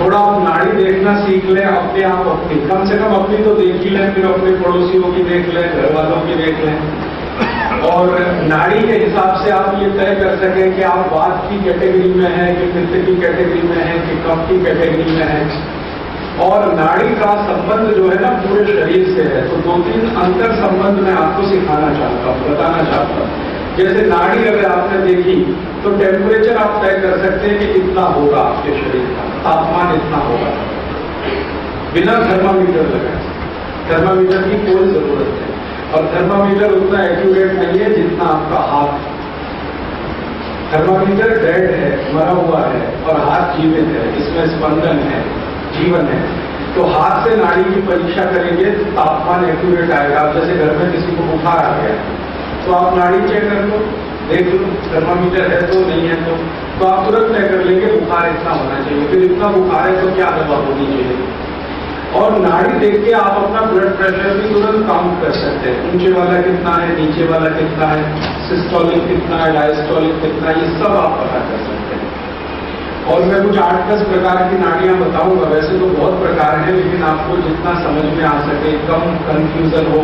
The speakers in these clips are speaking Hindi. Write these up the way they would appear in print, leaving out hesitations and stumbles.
थोड़ा आप नाड़ी देखना सीख लें अपने आप, अपनी कम से कम अपनी तो देख ही लें, फिर अपने पड़ोसियों की देख लें, घर वालों की देख लें, और नाड़ी के हिसाब से आप ये तय कर सकें कि आप वात की कैटेगरी में हैं कि पित्त की कैटेगरी में हैं कि कफ की कैटेगरी में हैं। और नाड़ी का संबंध जो है ना पूरे शरीर से है। तो 2-3 अंतर संबंध मैं आपको सिखाना चाहता हूँ, बताना चाहता हूँ। जैसे नाड़ी अगर आपने देखी तो टेम्परेचर आप तय कर सकते हैं कि कितना होगा आपके शरीर का, तापमान इतना होगा, बिना थर्मामीटर लगाए। थर्मामीटर की कोई जरूरत नहीं, और थर्मामीटर उतना एक्यूरेट नहीं है जितना आपका हाथ। थर्मामीटर डेड है, मरा हुआ है, और हाथ जीवित है, इसमें स्पंदन है, जीवन है। तो हाथ से नाड़ी की परीक्षा करेंगे तो तापमान एक्यूरेट आएगा। आप जैसे घर में किसी को बुखार आ गया तो आप नाड़ी चेक कर लो, देख लो थर्मामीटर है तो नहीं है, तो आप तुरंत तय कर लेंगे बुखार इतना होना चाहिए, फिर इतना बुखार है तो क्या दवा होनी चाहिए। और नाड़ी देख के आप अपना ब्लड प्रेशर भी तुरंत काउंट कर सकते हैं, ऊंचे वाला कितना है, नीचे वाला कितना है, सिस्टोलिक कितना है, डायस्टोलिक कितना है, ये सब आप पता कर सकते हैं। और मैं कुछ 8-10 प्रकार की नाड़ियां बताऊंगा। वैसे तो बहुत प्रकार हैं, लेकिन आपको जितना समझ में आ सके, कम कंफ्यूजन हो,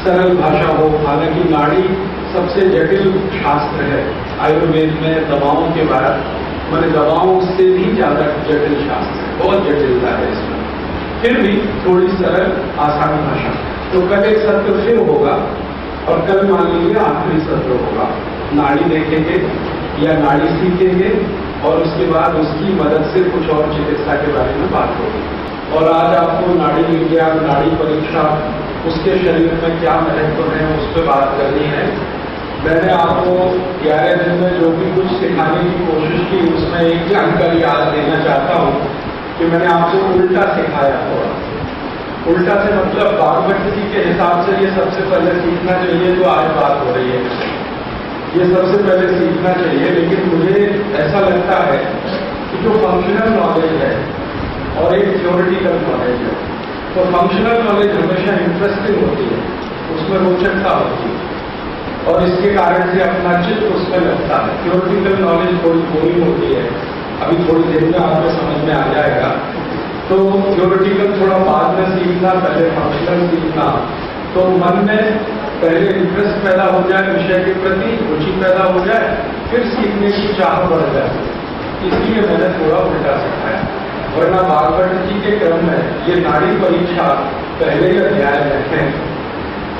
सरल भाषा हो। हालांकि नाड़ी सबसे जटिल शास्त्र है आयुर्वेद में, दवाओं के बाद, मैंने दवाओं से भी ज्यादा जटिल शास्त्र है, बहुत जटिलता है इसमें, फिर भी थोड़ी सरल आसान भाषा। तो कल एक सत्र फिर होगा, और कल मान लीजिए आखिरी सत्र होगा। नाड़ी देखेंगे या नाड़ी सीखेंगे, और उसके बाद उसकी मदद से कुछ और चिकित्सा के बारे में बात होगी। और आज आपको नाड़ी विज्ञान, नाड़ी परीक्षा, उसके शरीर में क्या महत्व है, उस पर बात करनी है। मैंने आपको 11 दिन में जो भी कुछ सिखाने की कोशिश की, उसमें एक जानकारी आज देना चाहता हूँ कि मैंने आपको उल्टा सिखाया थोड़ा। उल्टा से मतलब बागवती के हिसाब से ये सबसे पहले सीखना चाहिए, जो आज बात हो रही है ये सबसे पहले सीखना चाहिए। लेकिन मुझे ऐसा लगता है कि जो फंक्शनल नॉलेज है और एक थ्योरेटिकल नॉलेज है, तो फंक्शनल नॉलेज हमेशा इंटरेस्टिंग होती है, उसमें रोचकता होती है, और इसके कारण से अपना चित्त उसमें लगता है। थ्योरेटिकल नॉलेज थोड़ी बोरिंग होती है, अभी थोड़ी देर में आपको समझ में आ जाएगा। तो थ्योरेटिकल थोड़ा बाद में सीखना, पहले फंक्शनल सीखना, तो मन में पहले इंटरेस्ट पैदा हो जाए, विषय के प्रति रुचि पैदा हो जाए, फिर सीखने की चाह बढ़ जाए। इसलिए मैंने थोड़ा उल्टा सिखाया, वरना भागवत जी के क्रम में ये नाड़ी परीक्षा पहले ही अध्याय में है,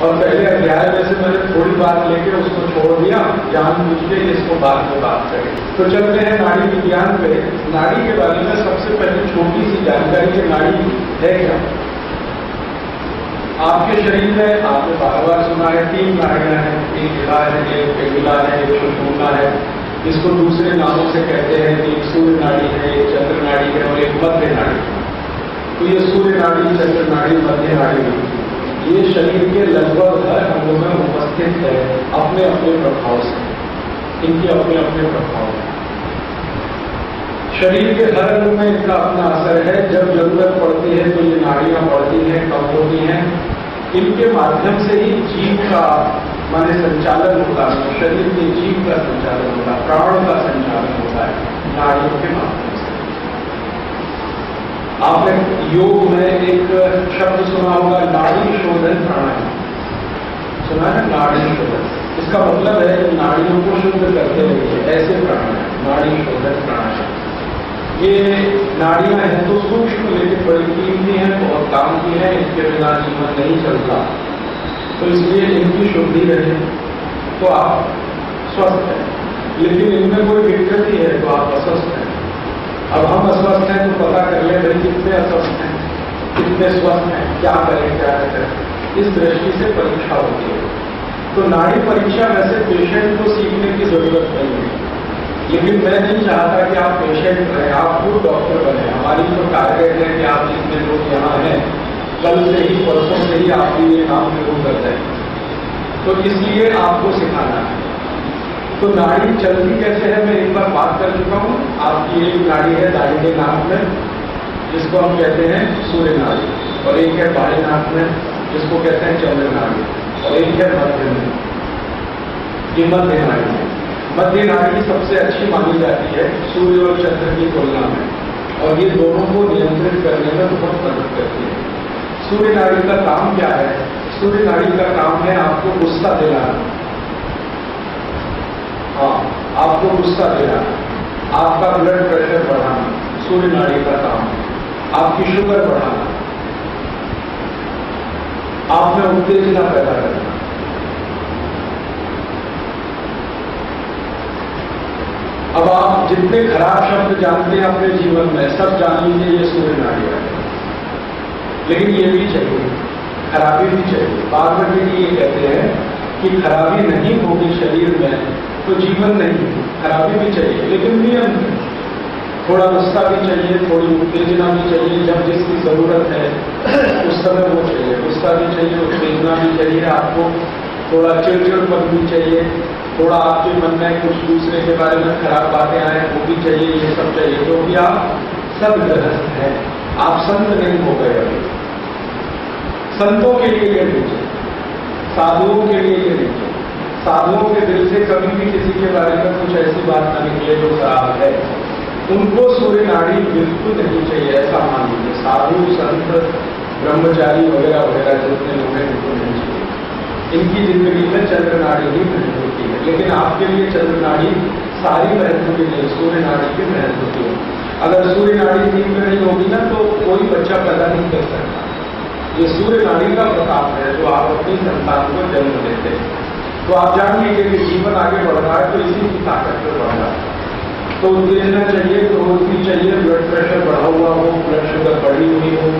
और पहले अध्याय में से मैंने थोड़ी बात लेके उसको छोड़ दिया, जानबूझ के इसको बाद में बात करें। तो चलते हैं नाड़ी विज्ञान पे। नाड़ी के बारे में सबसे पहले छोटी सी जानकारी कि नाड़ी है क्या। आपके शरीर में आपने बार-बार सुना है 3 नाड़ियां हैं, एक हिला है, एक पेगुला है, एक सुषुम्ना है। इसको दूसरे नामों से कहते हैं कि एक सूर्य नाड़ी है, एक चंद्र नाड़ी है, और एक मध्य नाड़ी। तो ये सूर्य नाड़ी, चंद्र नाड़ी, मध्य नाड़ी, ये शरीर के लगभग हर अंगों में उपस्थित है अपने अपने प्रभाव से, इनके अपने अपने प्रभाव। शरीर के हर अंग में इनका अपना असर है। जब जरूरत पड़ती है तो ये नाड़ियां बढ़ती हैं, कम होती हैं। इनके माध्यम से ही जीव का माने संचालन होता है, शरीर के जीव का संचालन होता है, प्राण का संचालन होता है नाड़ियों के माध्यम से। आपने योग में एक शब्द सुना होगा, नाड़ी शोधन प्राणायाम, सुना है? नाड़ी शोधन, इसका मतलब है कि नाड़ियों को शुद्ध करते हुए ऐसे प्राणायाम, नाड़ी शोधन प्राणायाम। ये नाड़ियां हैं तो सूक्ष्म, लेकिन बड़ी कीमती हैं, बहुत काम की है, इनके बिना जीवन नहीं चलता। तो इसलिए इनकी शुद्धि रहे तो आप स्वस्थ हैं, लेकिन इनमें कोई दिक्कत ही है तो आप अस्वस्थ हैं। अब हम अस्वस्थ हैं तो पता कर ले भाई कितने अस्वस्थ हैं, कितने स्वस्थ हैं, क्या करें क्या न करें। इस दृष्टि से परीक्षा होती है। तो नाड़ी परीक्षा वैसे पेशेंट को सीखने की जरूरत नहीं है, लेकिन मैं नहीं चाहता कि आप पेशेंट रहें, आप खुद डॉक्टर बने। हमारी तो टारगेट है कि आप जितने लोग यहाँ हैं, कल से ही, परसों से ही आपकी ये काम शुरू कर दें। तो इसलिए आपको सिखाना है। तो नाड़ी चलती कैसे है मैं एक बार बात कर चुका हूँ। आपकी एक नाड़ी है दाहिने नाक में, जिसको हम कहते हैं सूर्य नाड़ी, और एक है बाएं नाक में, जिसको कहते हैं चंद्र नाड़ी, और एक है मध्य में, ये मध्य नाड़ी है। मध्य नाड़ी सबसे अच्छी मानी जाती है सूर्य और चंद्र की तुलना में, और ये दोनों को नियंत्रित करने में बहुत मदद करती है। सूर्य नाड़ी का काम क्या है? सूर्य नाड़ी का काम है आपको गुस्सा दिलाना। हाँ, आपको गुस्सा दिलाना, आपका ब्लड प्रेशर बढ़ाना, सूर्य नाड़ी का काम है। आपकी शुगर बढ़ाना, आप में उत्तेजना पैदा करना। अब आप जितने खराब शब्द जानते हैं अपने जीवन में, सब जान लीजिए ये सूर्य नाड़ी है। लेकिन ये भी चाहिए, खराबी भी चाहिए। बारहवीं जी ये कहते हैं कि खराबी नहीं होगी शरीर में तो जीवन नहीं, खराबी भी चाहिए लेकिन नियम है। थोड़ा गुस्सा भी चाहिए, थोड़ी उत्तेजना भी चाहिए, जब जिसकी जरूरत है उस समय वो चाहिए। गुस्सा भी चाहिए, उत्तेजना भी चाहिए, आपको थोड़ा चिड़चिड़पन भी चाहिए, थोड़ा आपके मन में कुछ दूसरे के बारे में खराब बातें आए वो भी चाहिए, ये सब चाहिए। क्योंकि आप सब गृहस्थ हैं, आप संत नहीं हो गए अभी। संतों के लिए ये नहीं चाहिए, साधुओं के लिए ये नहीं चाहिए। साधुओं के दिल से कभी भी किसी के बारे में कुछ ऐसी बात न निकले जो खराब है, उनको सूर्य नाड़ी बिल्कुल नहीं चाहिए, ऐसा मान लीजिए। साधु संत ब्रह्मचारी वगैरह वगैरह जितने लोग हैं उनको नहीं चाहिए। इनकी जिंदगी में चंद्र नाड़ी ही महत्व होती है। लेकिन आपके लिए चंद्र नाड़ी सारी महत्व की नहीं, सूर्य नाड़ी की महत्व होती है। अगर सूर्य नाड़ी ठीक में नहीं होगी ना तो कोई बच्चा पैदा नहीं कर सकता। ये सूर्य नाड़ी का प्रताप है जो आप अपनी संतान को जन्म देते हैं। तो आप जान लीजिए कि जीवन आगे बढ़ रहा है तो इसी की ताकत पर बढ़ रहा है। तो उत्तेजना चाहिए, क्रोध भी चाहिए, ब्लड प्रेशर बढ़ा हुआ हो, ब्लड शुगर बढ़ी हुई हो,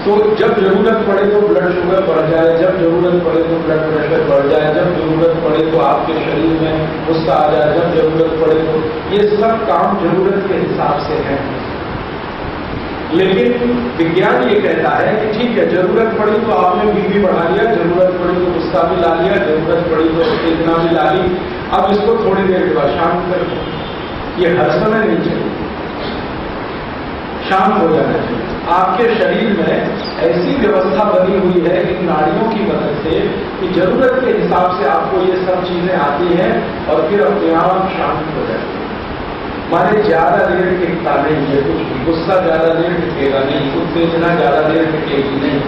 तो जब जरूरत पड़े तो ब्लड शुगर बढ़ जाए, जब जरूरत पड़े तो ब्लड प्रेशर बढ़ जाए, जब जरूरत पड़े तो आपके शरीर में गुस्सा आ जाए, जब जरूरत पड़े तो ये सब काम जरूरत के हिसाब से है। लेकिन विज्ञान ये कहता है कि ठीक है, जरूरत पड़ी तो आपने बीपी बढ़ा लिया, जरूरत पड़ी तो गुस्सा भी ला लिया, जरूरत पड़ी तो उत्तेजना भी ला ली, अब इसको थोड़ी देर के बाद शांत कर दो। ये हर समय नहीं चाहिए, शांत हो जाना चाहिए। आपके शरीर में ऐसी व्यवस्था बनी हुई है इन नाड़ियों की मदद से कि जरूरत के हिसाब से आपको ये सब चीजें आती हैं और फिर अपने आप शांत हो जाती है। माने ज्यादा देर टिकता नहीं है कुछ भी, गुस्सा ज्यादा देर टिकेगा नहीं, उत्तेजना ज्यादा देर टिकेगी नहीं,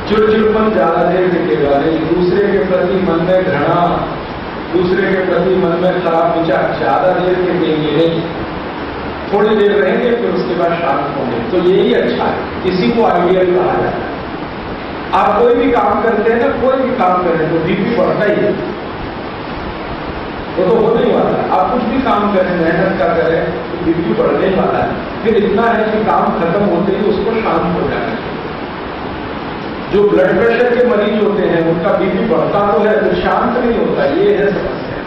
चिड़चिड़पन ज्यादा देर टिकेगा नहीं, दूसरे के प्रति मन में घृणा, दूसरे के प्रति मन में खराब विचार ज्यादा देर टिकेंगे नहीं, थोड़ी देर रहेंगे फिर उसके बाद शांत होंगे। तो यही अच्छा है, इसी को आइडियल कहा जाता है। आप कोई भी काम करते हैं ना, कोई भी काम करें तो बीपी बढ़ता ही है, वो तो होने ही वाला है। आप कुछ भी काम करें, मेहनत का करें तो बीपी बढ़ने ही वाला है। फिर इतना है कि काम खत्म होते ही उसको शांत हो जाना है। जो ब्लड प्रेशर के मरीज होते हैं उनका बीपी बढ़ता तो है, फिर शांत नहीं होता, ये है समस्या।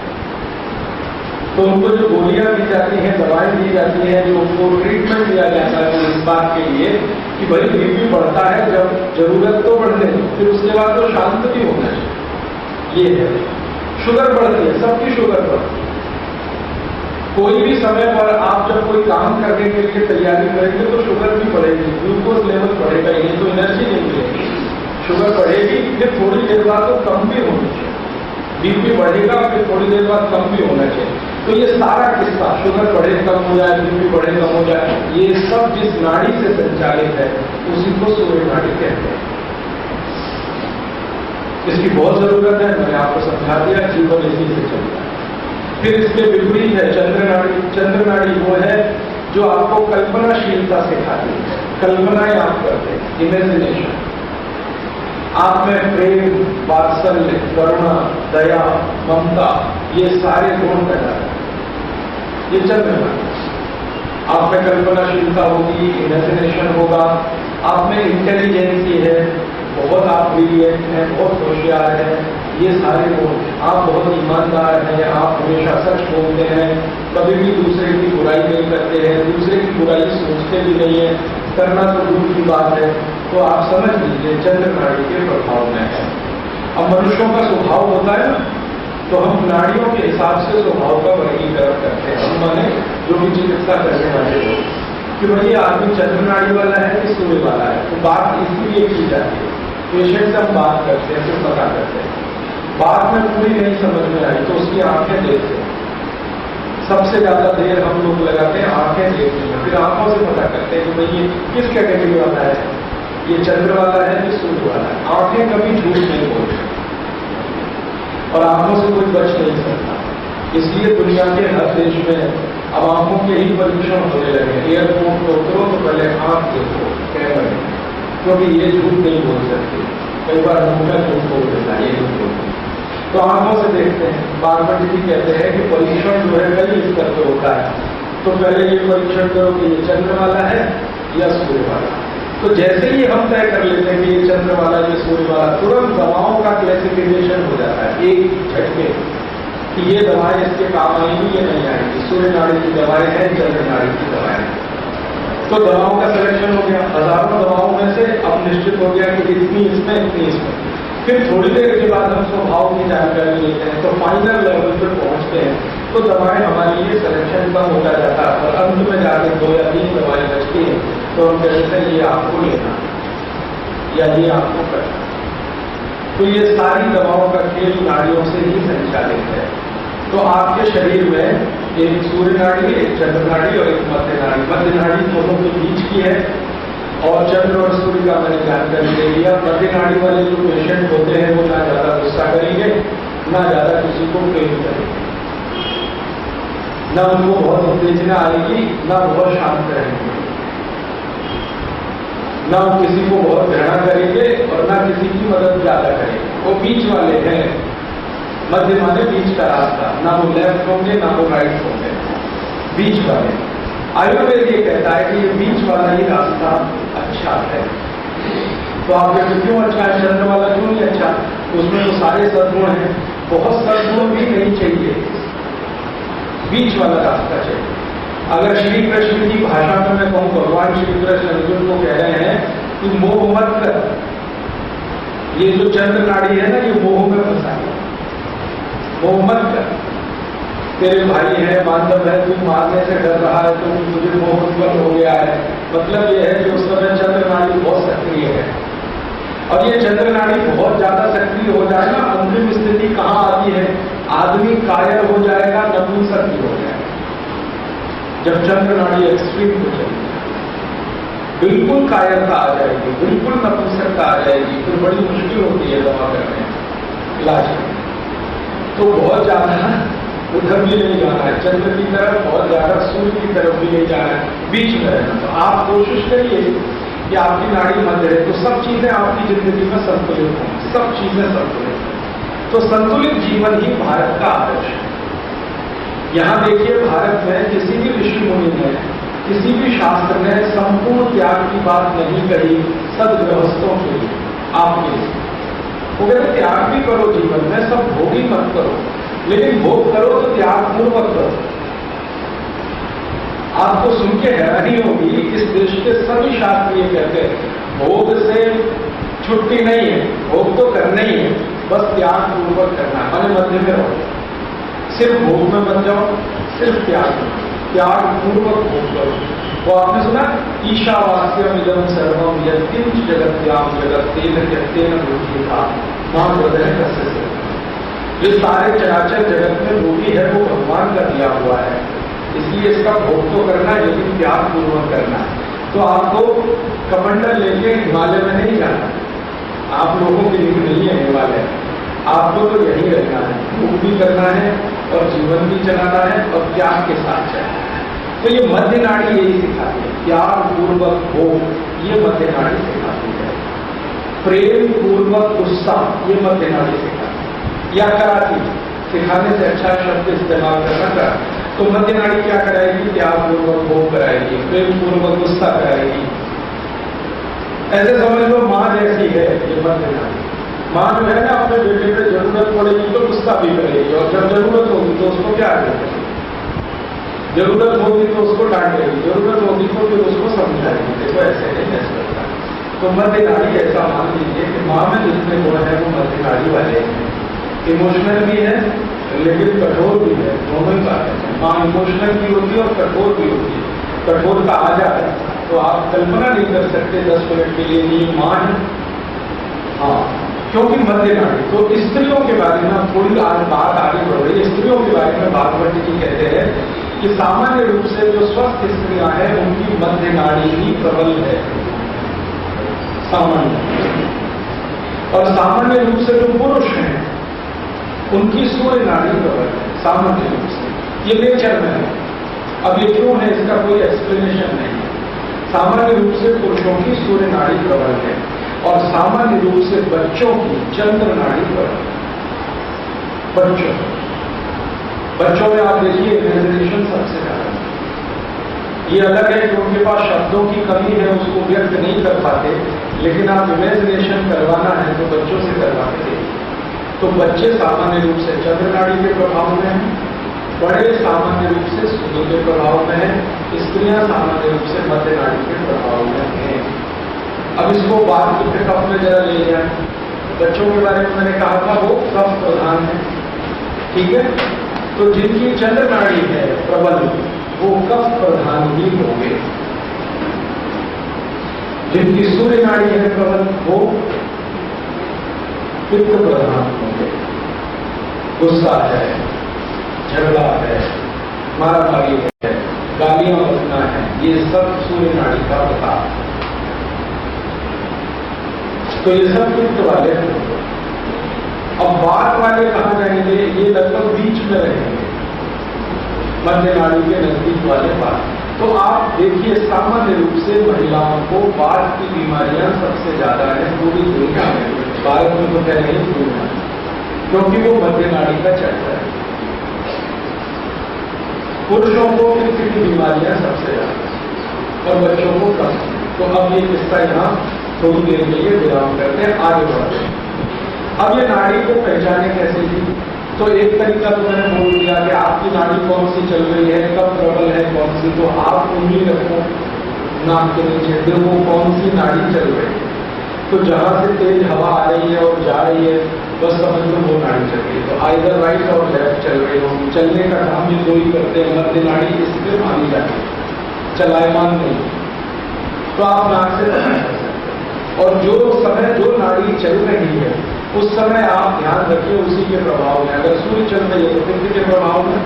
तो उनको जो गोलियां दी जाती हैं, दवाएं दी जाती हैं, जो उनको ट्रीटमेंट दिया जाता है तो इस बात के लिए कि भाई बीपी बढ़ता है, जब जरूरत तो बढ़ने दो, फिर उसके बाद तो शांत भी होना चाहिए। ये है। शुगर बढ़ती है, सबकी शुगर बढ़ती है। कोई भी समय पर आप जब कोई काम करने के लिए तैयारी करेंगे तो शुगर भी बढ़ेगी, ग्लूकोज लेवल बढ़ेगा, ये तो एनर्जी नहीं मिलेगी, शुगर बढ़ेगी, फिर थोड़ी देर बाद तो कम भी होनी चाहिए। बीपी बढ़ेगा फिर थोड़ी देर बाद कम भी होना चाहिए। तो ये सारा किस्सा, शुगर बढ़े कम हो जाए, बीपी बढ़े कम हो जाए, ये सब जिस नाड़ी से संचालित है उसी को सूर्य नाड़ी कहते हैं। इसकी बहुत जरूरत है, मैंने आपको समझा दिया, जीवन इसी से चलता है। फिर इसके विपरीत है चंद्र नाड़ी। चंद्र नाड़ी वो है जो आपको कल्पनाशीलता सिखाती है, कल्पनाएं आप करते हैं, इमेजिनेशन। आप में प्रेम, वात्सल्य, करुणा, दया, ममता, ये सारे गुण पैदा करते हैं। ये चंद्र नाड़ी। आप में कल्पनाशीलता होगी, इमेजिनेशन होगा, आप में इंटेलिजेंसी है, बहुत आप ब्रिलियंट हैं, बहुत होशियार हैं, ये सारे गुण। आप बहुत ईमानदार हैं, आप हमेशा सच बोलते हैं, कभी भी दूसरे की बुराई नहीं करते हैं, दूसरे की बुराई सोचते भी नहीं है, करना तो दूर की बात है। तो आप समझ लीजिए चंद्र नाड़ी के प्रभाव में है। अब मनुष्यों का स्वभाव होता है ना, तो हम नाड़ियों के हिसाब से स्वभाव का वर्गीकरण करते हैं। हम माने जो भी चिकित्सा करने वाले लोग कि भाई आदमी चंद्र नाड़ी वाला है कि सूर्य वाला है, तो बात इसलिए की जाती है। पेशेंट से हम बात करते हैं, फिर पता करते हैं, बात में पूरी नहीं समझ में आई तो उसकी आंखें देखते हैं, सबसे ज्यादा देर हम लोग लगाते हैं आंखें देखने में, फिर आंखों से पता करते हैं कि भाई ये किस कैटेगरी वाला है, ये चंद्र वाला है कि सूर्य वाला है। आंखें कभी झूठ नहीं बोलती और आंखों से कोई बच नहीं सकता। इसलिए दुनिया के हर देश में अब आंखों के ही परीक्षण होने लगे। एयरपोर्ट को उतरो तो पहले आंख देखो कैमरे, क्योंकि ये झूठ नहीं बोल सकते। कई बार मुंह झूठ बोल देता है, ये झूठ बोलते, तो आंखों से देखते हैं। बारमटी जी कहते हैं कि परीक्षण जो है कई स्तर पर होता है। तो पहले ये परीक्षण करो कि ये चंद्र वाला है या सूर्य वाला। तो जैसे ही हम तय कर लेते हैं कि ये चंद्र वाला ये सूर्य वाला, तुरंत दवाओं का क्लासिफिकेशन हो जाता है एक झटके कि ये दवाएं इसके काम आएंगी, ये नहीं आएंगी। सूर्य नाड़ी की दवाएं हैं, चंद्र नाड़ी की दवाएं हैं। तो दवाओं का सिलेक्शन हो गया। हजारों दवाओं में से अब निश्चित हो गया कि इतनी इसमें, इतनी इसमें। फिर थोड़ी देर के बाद हम स्वभाव की जानकारी लेते हैं, तो फाइनल लेवल पर पहुंचते हैं। तो दवाएं हमारे लिए सिलेक्शन कम होता जाता है और अंत में जाकर 2 या 3 दवाएं बचती हैं। तो हम कहते हैं ये आपको लेना या ये आपको करना। तो ये सारी दवाओं का खेल नाड़ियों से ही संचालित है। तो आपके शरीर में एक सूर्य नाड़ी, एक चंद्र नाड़ी और एक मध्य नाड़ी। मध्य नाड़ी दोनों के बीच की है और चंद्र और सूर्य का मैंने जानकारी दे दिया। मध्य नाड़ी वाले जो पेशेंट होते हैं वो ना ज्यादा गुस्सा करेंगे, ना ज्यादा किसी को प्रेम करेंगे, ना उनको बहुत उत्तेजना आएगी, ना बहुत शांत रहेंगे, ना किसी को बहुत घृणा करेंगे और ना किसी की मदद ज्यादा करेंगे। वो बीच वाले हैं। मध्य माने बीच का रास्ता, ना वो लेफ्ट होंगे ना वो राइट होंगे, बीच वाले। आयुर्वेद ये कहता है कि ये बीच वाला ही रास्ता अच्छा है। तो आप कहते क्यों अच्छा है, चंद्र वाला क्यों नहीं अच्छा? उसमें तो सारे सद्गुण हैं, बहुत सद्गुण भी नहीं चाहिए, बीच वाला रास्ता चाहिए। अगर श्री कृष्ण की भाषा में मैं कहूँ, भगवान श्री कृष्ण अर्जुन को कह रहे हैं कि मोह मत कर। ये जो चंद्र नाड़ी है ना, ये मोह में फंसा है, मोह मत कर। तेरे भाई है, बांधव है, तू मारने से डर रहा है, तो तुझे मोह उत्पन्न हो गया है। मतलब यह है कि उस समय चंद्र नाड़ी बहुत सक्रिय है और ये चंद्र नाड़ी बहुत ज्यादा सक्रिय हो जाए ना, अंतिम स्थिति कहाँ आती है? आदमी कायर हो जाएगा, नपुंसक भी हो जाएगा। जब चंद्र नाड़ी एक्सट्रीम हो जाएगी, बिल्कुल कायरता आ जाएगी, बिल्कुल नपुंसकता आ जाएगी, फिर बड़ी मुश्किल होती है दवा करने, इलाज करने। तो बहुत ज्यादा उधर भी नहीं जाना है, चंद्र की तरफ, बहुत ज्यादा सूर्य की तरफ भी नहीं जाना है, बीच में रहना। तो आप कोशिश करिए कि आपकी नाड़ी मध्य रहे, तो सब चीजें आपकी जिंदगी में संतुलित हों, सब चीजें संतुलित हों। तो संतुलित जीवन ही भारत का आदर्श है। यहां देखिए, भारत में किसी भी ऋषि मुनि ने, किसी भी शास्त्र ने संपूर्ण त्याग की बात नहीं कही सदगृहस्थों के लिए, आपके लिए। वो कहते त्याग भी करो जीवन में, सब भोग ही मत करो, लेकिन भोग करो तो त्याग पूर्वक करो। आपको सुन के हैरानी होगी, इस देश के सभी शास्त्र ये कहते हैं भोग से छुट्टी नहीं है, भोग तो करना ही है, बस त्याग पूर्वक करना है, माने मध्य में रहो। सिर्फ भोग में मत जाओ, सिर्फ त्याग पूर्वक भोग करो। वो आपने सुना, ईशावास्यम इदम सर्वम यत्किंच जगत्याम जगत्तेन त्यक्तेन भूतिका मां हृदय कस्य। ये सारे चराचर जगत में जो भी है वो भगवान का दिया हुआ है, इसलिए इसका भोग तो करना है, लेकिन त्याग पूर्वक करना है। तो आपको कमंडल लेके हिमालय में नहीं जाना, आप लोगों के लिए नहीं है हिमालय, आपको तो यही रहना है, भोग भी करना है और जीवन भी चलाना है और त्याग के साथ चलना है। तो ये मध्य नाड़ी यही सिखाती है, त्याग पूर्वक भोग, ये मध्य नाड़ी सिखाती है। प्रेम पूर्वक गुस्सा, ये मध्य नाड़ी सिखाती है। या कराती, सिखाने से अच्छा शब्द इस्तेमाल करना करा। तो मध्य नाड़ी क्या कराएगी? त्याग पूर्वक भोग कराएगी, प्रेम पूर्वक गुस्सा कराएगी। ऐसे समझ लो माँ जैसी है ये मध्य नाड़ी। माँ जो है ना, अपने बेटे पे जरूरत पड़ेगी तो गुस्सा भी करेगी, और जब जरूरत होगी तो उसको क्या करेगी? जरूरत होगी तो उसको डांटेगी, जरूरत होगी तो फिर उसको समझाएगी। देखो ऐसे नहीं है सकता। तो मध्य नाड़ी ऐसा मान लीजिए कि माँ में जितने गुण है वो मध्य नाड़ी वाले हैं। इमोशनल भी है लेकिन कठोर भी है, दोनों ही बात है। माँ इमोशनल भी होती है और कठोर भी होती है। कठोर का आ जाए तो आप कल्पना नहीं कर सकते 10 मिनट के लिए नहीं माँ है, हाँ क्योंकि मध्य नाड़ी। तो स्त्रियों के बारे में थोड़ी आज बात आगे बढ़ रही है। स्त्रियों के बारे में भागवत जी कहते हैं कि सामान्य रूप से जो स्वस्थ स्त्रियां हैं उनकी मध्य नाड़ी ही प्रबल है, सामान्य। और सामान्य रूप से जो पुरुष हैं उनकी सूर्य नाड़ी प्रबल है, सामान्य रूप से। ये नेचर में है। अब ये क्यों है इसका कोई एक्सप्लेनेशन नहीं है। सामान्य रूप से पुरुषों की सूर्य नाड़ी प्रबल है और सामान्य रूप से बच्चों की चंद्र नाड़ी प्रबल है। बच्चों में आप देखिए इमेजिनेशन सबसे ज्यादा। ये अलग है कि उनके पास शब्दों की कमी है, उसको व्यक्त नहीं कर पाते, लेकिन आप इमेजिनेशन करवाना है तो बच्चों से करवाते थे। तो बच्चे सामान्य रूप से चंद्र नाड़ी के प्रभाव में हैं, बड़े सामान्य रूप से सूर्य के प्रभाव में है, स्त्रियां सामान्य रूप से मध्य नाड़ी के प्रभाव में हैं। अब इसको बात की कफ में जरा ले जाए। बच्चों के बारे में मैंने कहा था वो कफ प्रधान है, ठीक है। तो जिनकी चंद्र नाड़ी है प्रबल वो कफ प्रधान ही होंगे, जिनकी सूर्य नाड़ी है प्रबल वो पित्त प्रधान होंगे। गुस्सा है, झगड़ा है, मारामारी है, गालियां बकना है, ये सब सूर्य नाड़ी का प्रभाव। तो ये सब पित्त वाले हैं। अब वात वाले कहां रहेंगे? ये लगभग बीच में रहेंगे, मध्य नाड़ी के नजदीक वाले वात। तो आप देखिए सामान्य रूप से महिलाओं को वात की बीमारियां सबसे ज्यादा है पूरी दुनिया में। भारत में तो पहले ही दुनिया, क्योंकि वो मध्य नाड़ी का चलता है। पुरुषों को पित्त की बीमारियां सबसे ज्यादा और बच्चों को कम। तो अब ये किस्सा यहाँ थोड़ी देर के लिए विराम करते हैं, आगे बढ़ते हैं। अब ये नाड़ी को पहचाने कैसे की? तो एक तरीका तो मैंने बोल दिया कि आपकी नाड़ी कौन सी चल रही है, कब प्रबल है कौन सी, तो आप उंगली रखो नाक के नीचे, फिर वो कौन सी नाड़ी चल रही है। तो जहां से तेज हवा आ रही है और जा रही है बस समझ लो वो नाड़ी चल रही है। तो आइदर राइट और लेफ्ट चल रही हो। चलने का काम भी दो ही करते हैं, मध्य नाड़ी इसलिए मानी जाती है, चलायमान नहीं। तो आप नाक से पता कर सकते हैं। और जो समय जो नाड़ी चल रही है उस समय आप ध्यान रखिए उसी के प्रभाव में। अगर सूर्य चल रही है तो पित्त के प्रभाव में,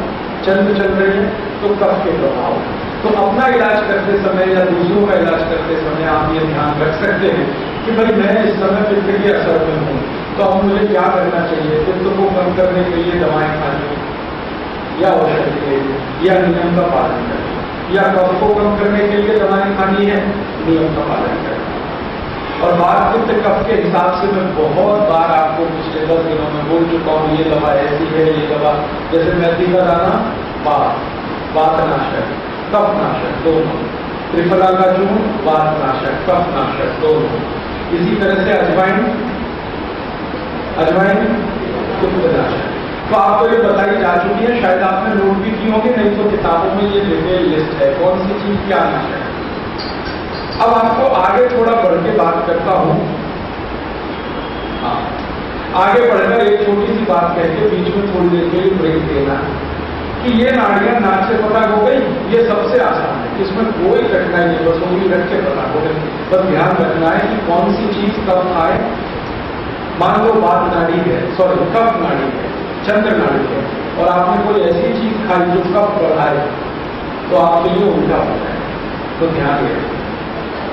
चंद्र चल रही है तो कफ के प्रभाव में। तो अपना इलाज करते समय या दूसरों का इलाज करते समय आप ये ध्यान रख सकते हैं कि भाई मैं इस समय पित्त के असर में हूँ, तो अब मुझे क्या करना चाहिए? पित्त को कम करने के लिए दवाएं खानी या औषधि लेनी या नियम का पालन करना, या कफ को कम करने के लिए दवाएं खानी है, नियम का पालन करना। और बात पित्त कफ के हिसाब से मैं बहुत बार आपको पिछले 10 दिनों में बोल चुका हूँ, ये दवा ऐसी है, ये दवा जैसे मेथी का दाना वातनाशक, कफनाशक दोनों, त्रिफला का चूर्ण वातनाशक, कफनाशक दोनों। इसी तरह से अजवाइन पित्तनाशक। तो आपको ये बताई जा चुकी है, शायद आपने नोट भी की होगी, नहीं तो किताबों में ये डिटेल लिस्ट है कौन सी चीज क्या नाशक है। अब आपको आगे थोड़ा बढ़ के बात करता हूं। हाँ, आगे बढ़कर एक छोटी सी बात कहकर बीच में थोड़ी देर के लिए ब्रेक देना कि ये नाड़ियां नाक से पता हो गई, ये सबसे आसान है, इसमें कोई कठिनाई नहीं, बस उंगली रख के पता हो गई। बस ध्यान रखना है कि कौन सी चीज कब आए। मान लो वात नाड़ी है, सॉरी कफ नाड़ी है, चंद्र नाड़ी है, और आपने कोई ऐसी चीज खाई जो कफ बढ़ाए तो आपके लिए उल्टा होता है। तो ध्यान रखें,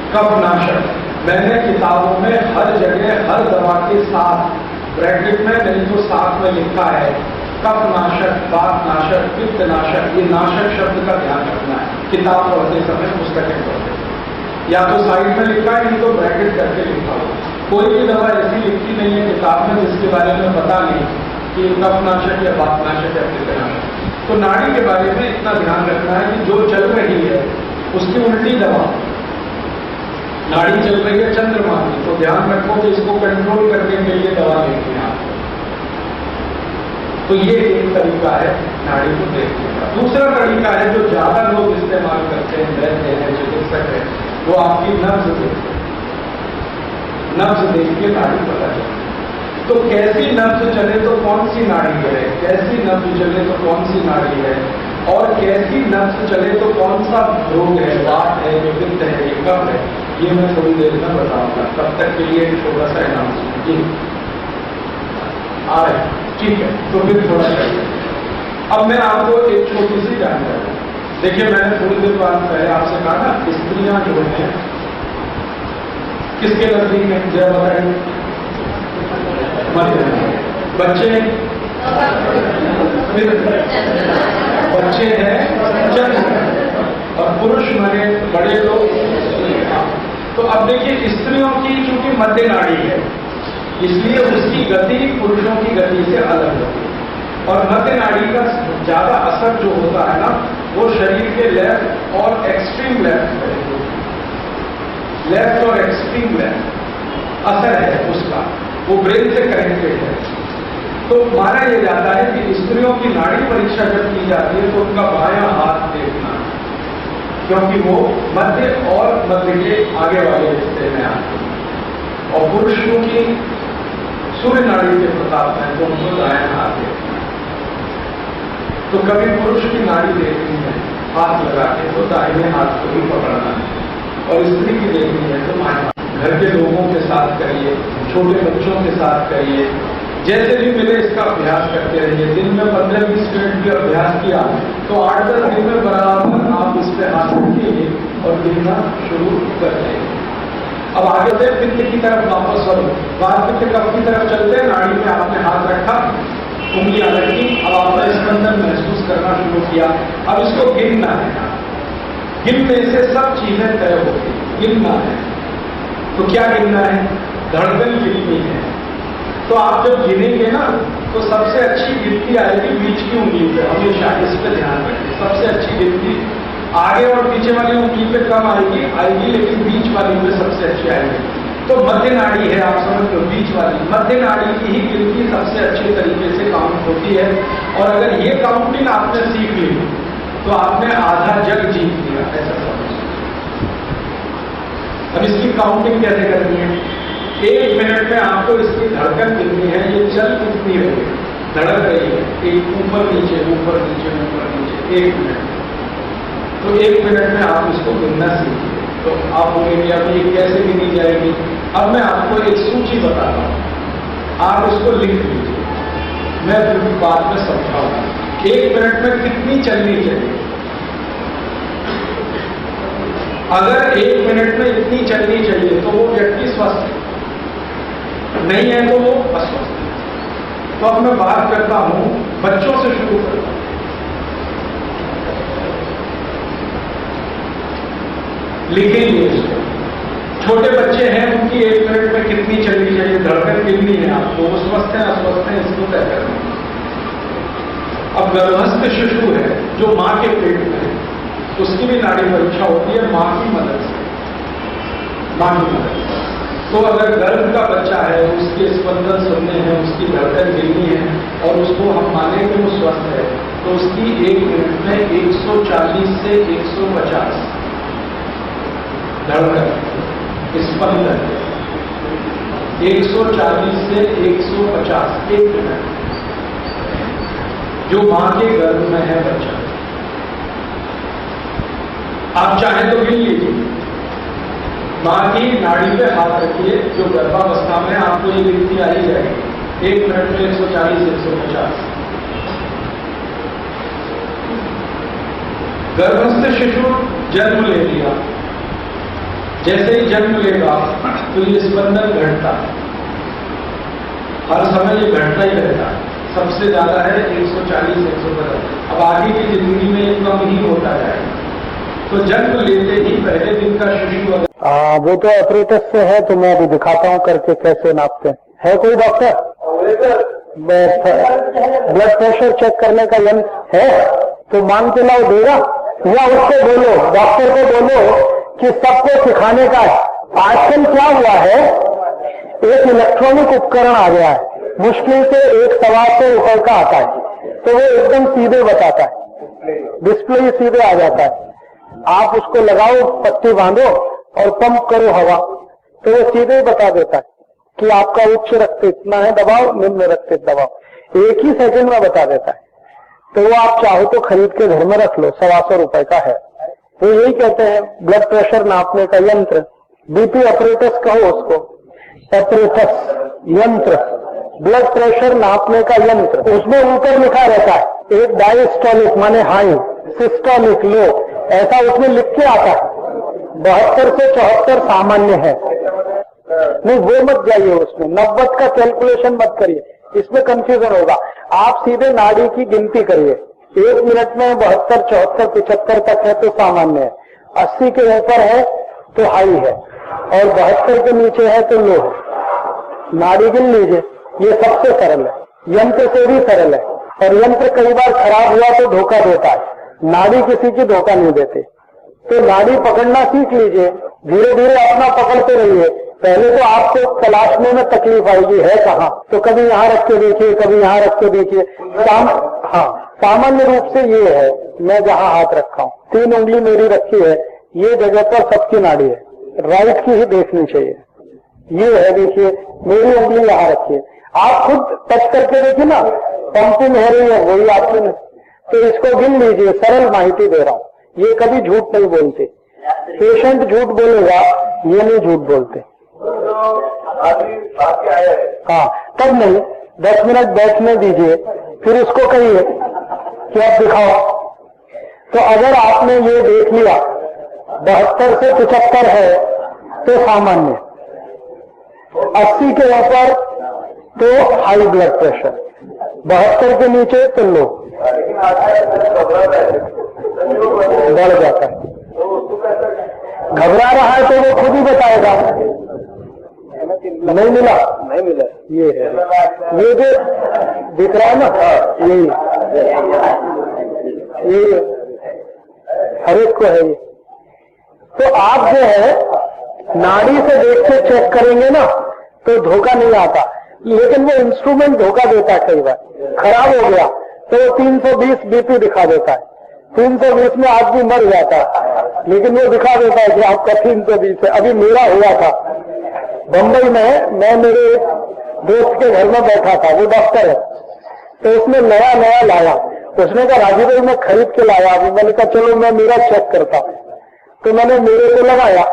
कफनाशक मैंने किताबों में हर जगह हर दवा के साथ ब्रैकेट में नहीं तो साथ में लिखा है कफनाशक, वातनाशक, पित्तनाशक। ये नाशक शब्द का ध्यान रखना है किताब पढ़ते समय, पुस्तकें पढ़ते, या तो साइड में लिखा है नहीं तो ब्रैकेट करके लिखा हो। कोई भी दवा ऐसी लिखती नहीं है किताब में जिसके बारे में पता नहीं कि कफनाशक या वातनाशक या पित्तनाशक। तो नाड़ी के बारे में इतना ध्यान रखना है कि जो चल रही है उसकी उल्टी दवा। नाड़ी चल रही है चंद्रमा की, तो ध्यान रखो कि इसको कंट्रोल करने के लिए दवा लेते हैं आप। तो ये एक तरीका है नाड़ी को देखने का। दूसरा तरीका है जो ज्यादा लोग इस्तेमाल करते हैं, वैद्य हैं, चिकित्सक है, वो आपकी नब्ज देखते हैं। नब्ज देख के नाड़ी पता चलती है। तो कैसी नब्ज चले तो कौन सी नाड़ी है, कैसी नब्ज चले तो कौन सी नाड़ी है, और कैसी नब्ज चले तो कौन सा रोग है, वात है, पित्त है, ये कब है, ये मैं थोड़ी देर में बताऊंगा। तब तक के लिए छोटा सा अनाउंसमेंट। आ रहे हैं, ठीक है, तो फिर थोड़ा चाहिए। अब मैं आपको एक छोटी सी जानकारी, देखिए मैंने थोड़ी देर बाद पहले आपसे कहा ना, स्त्रियां जो हैं किसके नजदीक में जय बताएंगे, मध्य में, बच्चे बच्चे हैं जन्म, और पुरुष मरे बड़े लोग। तो अब देखिए स्त्रियों की चूंकि मध्य नाड़ी है, इसलिए उसकी गति पुरुषों की गति से अलग होती है, और मध्य नाड़ी का ज्यादा असर जो होता है ना, वो शरीर के लेफ्ट और एक्सट्रीम लेफ्ट पर, लेफ्ट और एक्सट्रीम लेफ्ट असर है उसका, वो ब्रेन से कनेक्टेड है। तो माना यह जाता है कि स्त्रियों की नाड़ी परीक्षा जब की जाती है तो उनका बायां हाथ देखना, क्योंकि वो मध्य और मध्य के आगे वाले हिस्से में आते हैं, और पुरुषों की सूर्य नाड़ी के प्रताप में तो उनको दायां हाथ देखना। तो कभी पुरुष की नाड़ी देखनी है हाथ लगा के तो दाहिने हाथ को भी पकड़ना है, और स्त्री की देखनी है तो बाएं हाथ। घर के लोगों के साथ करिए, छोटे बच्चों के साथ करिए, जैसे भी मिले इसका अभ्यास करते रहिए। दिन में 15-20 मिनट भी अभ्यास किया तो 8-10 दिन में बराबर आप इस पे हाथ रखिए और गिनना शुरू कर देंगे। अब आगे से पित्त की तरफ वापस बढ़ो, बाद पित्त कफ की तरफ चलते, नाड़ी में आपने हाथ रखा, उंगलियां रखी, अब आपने स्पंदन महसूस करना शुरू किया। अब इसको गिनना है, गिनने से सब चीजें तय होती, गिनना है। तो क्या गिनना है, धड़कन गिननी है। तो आप जब गिनेंगे ना तो सबसे अच्छी गिनती आएगी बीच की उंगली पे, हमेशा इस पे ध्यान रखें। सबसे अच्छी गिनती आगे और पीछे वाली उंगली पे कम आएगी, लेकिन बीच वाली पे सबसे अच्छी आएगी। तो मध्य नाड़ी है, आप समझ लो, बीच वाली मध्य नाड़ी की ही गिनती सबसे अच्छे तरीके से काउंट होती है। और अगर ये काउंटिंग आपने सीख ली तो आपने आधा जग जीत लिया, ऐसा समझ। अब इसकी काउंटिंग कैसे करनी है, 1 मिनट में आपको इसकी धड़कन कितनी है, ये चल कितनी रही है, धड़क रही है, एक ऊपर नीचे ऊपर नीचे ऊपर नीचे, 1 मिनट। तो 1 मिनट में आप इसको गिनना सीखिए। तो आप बोलेंगे अब ये कैसे गिनी जाएगी। अब मैं आपको एक सूची बताता हूं, आप इसको लिख लीजिए, मैं फिर बाद में समझाऊंगा। 1 मिनट में कितनी चलनी चाहिए, अगर 1 मिनट में इतनी चलनी चाहिए तो वो व्यक्ति स्वस्थ है, नहीं है तो वो अस्वस्थ है। तो अब मैं बात करता हूं, बच्चों से शुरू करता हूं। लिखेंगे इसको, छोटे बच्चे हैं उनकी 1 मिनट में कितनी चलनी चाहिए, धड़कन कितनी है, आपको वो स्वस्थ है अस्वस्थ है इसको तय करना। अब गर्भस्थ शिशु है जो मां के पेट में है, उसकी भी नाड़ी परीक्षा होती है मां की मदद से, मां की मदद से। तो अगर गर्भ का बच्चा है, उसके स्पंदन सुनने हैं, उसकी धड़कन गिननी है और उसको हम माने कि वो स्वस्थ है, तो उसकी 1 मिनट में 140 से 150 धड़कन स्पंदन, 140 से 150 1 मिनट, जो मां के गर्भ में है बच्चा। आप चाहें तो गिन लीजिए, मां की नाड़ी पे हाथ रखिए, जो गर्भावस्था में आपको ये गिनती आ ही जाएगी, 1 मिनट में 140 150। गर्भस्थ शिशु जन्म ले लिया, जैसे ही जन्म लेगा तो ये स्पंदन घटता है, हर समय ये घटता ही रहता है, सबसे ज्यादा है 140 150। अब आगे की जिंदगी में ये कम ही होता जाएगा। तो जन्म लेते ही पहले दिन का शिशु वो तो ऑपरेटर से है, तो मैं अभी दिखाता हूँ करके कैसे नापते हैं। है कोई डॉक्टर? ब्लड प्रेशर चेक करने का यंत्र है तो मांग के लाओ, देगा, या उसको बोलो, डॉक्टर को बोलो कि सबको सिखाने का है। आजकल क्या हुआ है, एक इलेक्ट्रॉनिक उपकरण आ गया है, मुश्किल से 1-1.25 रुपए का आता है, तो वो एकदम सीधे बताता है, डिस्प्ले सीधे आ जाता है। आप उसको लगाओ, पट्टी बांधो और पंप करो हवा, तो वो सीधे बता देता है कि आपका उच्च रक्तचाप इतना है, दबाओ, निम्न रक्तचाप दबाओ, एक ही सेकंड में बता देता है। तो वो आप चाहो तो खरीद के घर में रख लो, 125 रुपए का है। वो यही कहते हैं ब्लड प्रेशर नापने का यंत्र, बीपी ऑपरेटस कहो उसको, ऑपरेटस यंत्र, ब्लड प्रेशर नापने का यंत्र, उसमें ऊपर लिखा रहता है एक डायस्टोलिक माने हाई, सिस्टोलिक लो, ऐसा उसमें लिख के आता है। 72 से 74 सामान्य है। नहीं वो मत जाइए उसमें, 90 का कैलकुलेशन मत करिए, इसमें कंफ्यूजन होगा। आप सीधे नाड़ी की गिनती करिए। 1 मिनट में 72, 74, 75 तक है तो सामान्य है, 80 के ऊपर है तो हाई है, और 72 के नीचे है तो लो है। नाड़ी गिन लीजिए, ये सबसे सरल है, यंत्र से भी सरल है। और यंत्र कई बार खराब हुआ तो धोखा देता है, नाड़ी किसी की धोखा नहीं देते। तो नाड़ी पकड़ना सीख लीजिए, धीरे धीरे अपना पकड़ते रहिए। पहले तो आपको तलाशने में तकलीफ आएगी है कहाँ, तो कभी यहाँ रख के देखिए, कभी यहाँ रख के देखिए। सामान्य रूप से ये है, मैं जहाँ हाथ रखा हूँ, 3 उंगली मेरी रखी है, ये जगह पर सबकी नाड़ी है, राइट की ही देखनी चाहिए। ये है, देखिए मेरी उंगली यहाँ रखी है, आप खुद टच करके देखिए ना, पंपिंग हो रही है वही आपकी नहीं। तो इसको गिन लीजिए, सरल माहिती दे रहा हूँ, ये कभी झूठ नहीं बोलते। पेशेंट झूठ बोलेगा, ये नहीं झूठ बोलते। हाँ तब नहीं, 10 मिनट बैठने दीजिए, फिर उसको कहिए कि आप दिखाओ। तो अगर आपने ये देख लिया 72 से 75 है तो सामान्य, 80 के ऊपर तो हाई ब्लड प्रेशर, 72 के नीचे तो लो, बढ़ जाता है। घबरा रहा है तो वो खुद ही बताएगा, नहीं मिला, नहीं मिला, ये है, ये जो दिख रहा है ना, ये हर एक को है ये। तो आप जो है नाड़ी से देख के चेक करेंगे ना तो धोखा नहीं आता, लेकिन वो इंस्ट्रूमेंट धोखा देता है। कई बार खराब हो गया तो 320 बीपी दिखा देता है, 320 में आदमी मर जाता है, लेकिन वो दिखा देता है कि आपका 320 है। अभी मेरा हुआ था बंबई में, मैं मेरे एक दोस्त के घर में बैठा था, वो डॉक्टर है, तो उसने नया नया लाया, उसने कहा राजीव भाई मैं खरीद के लाया अभी। मैंने कहा चलो मैं मेरा चेक करता हूं, तो मैंने मेरे को लगाया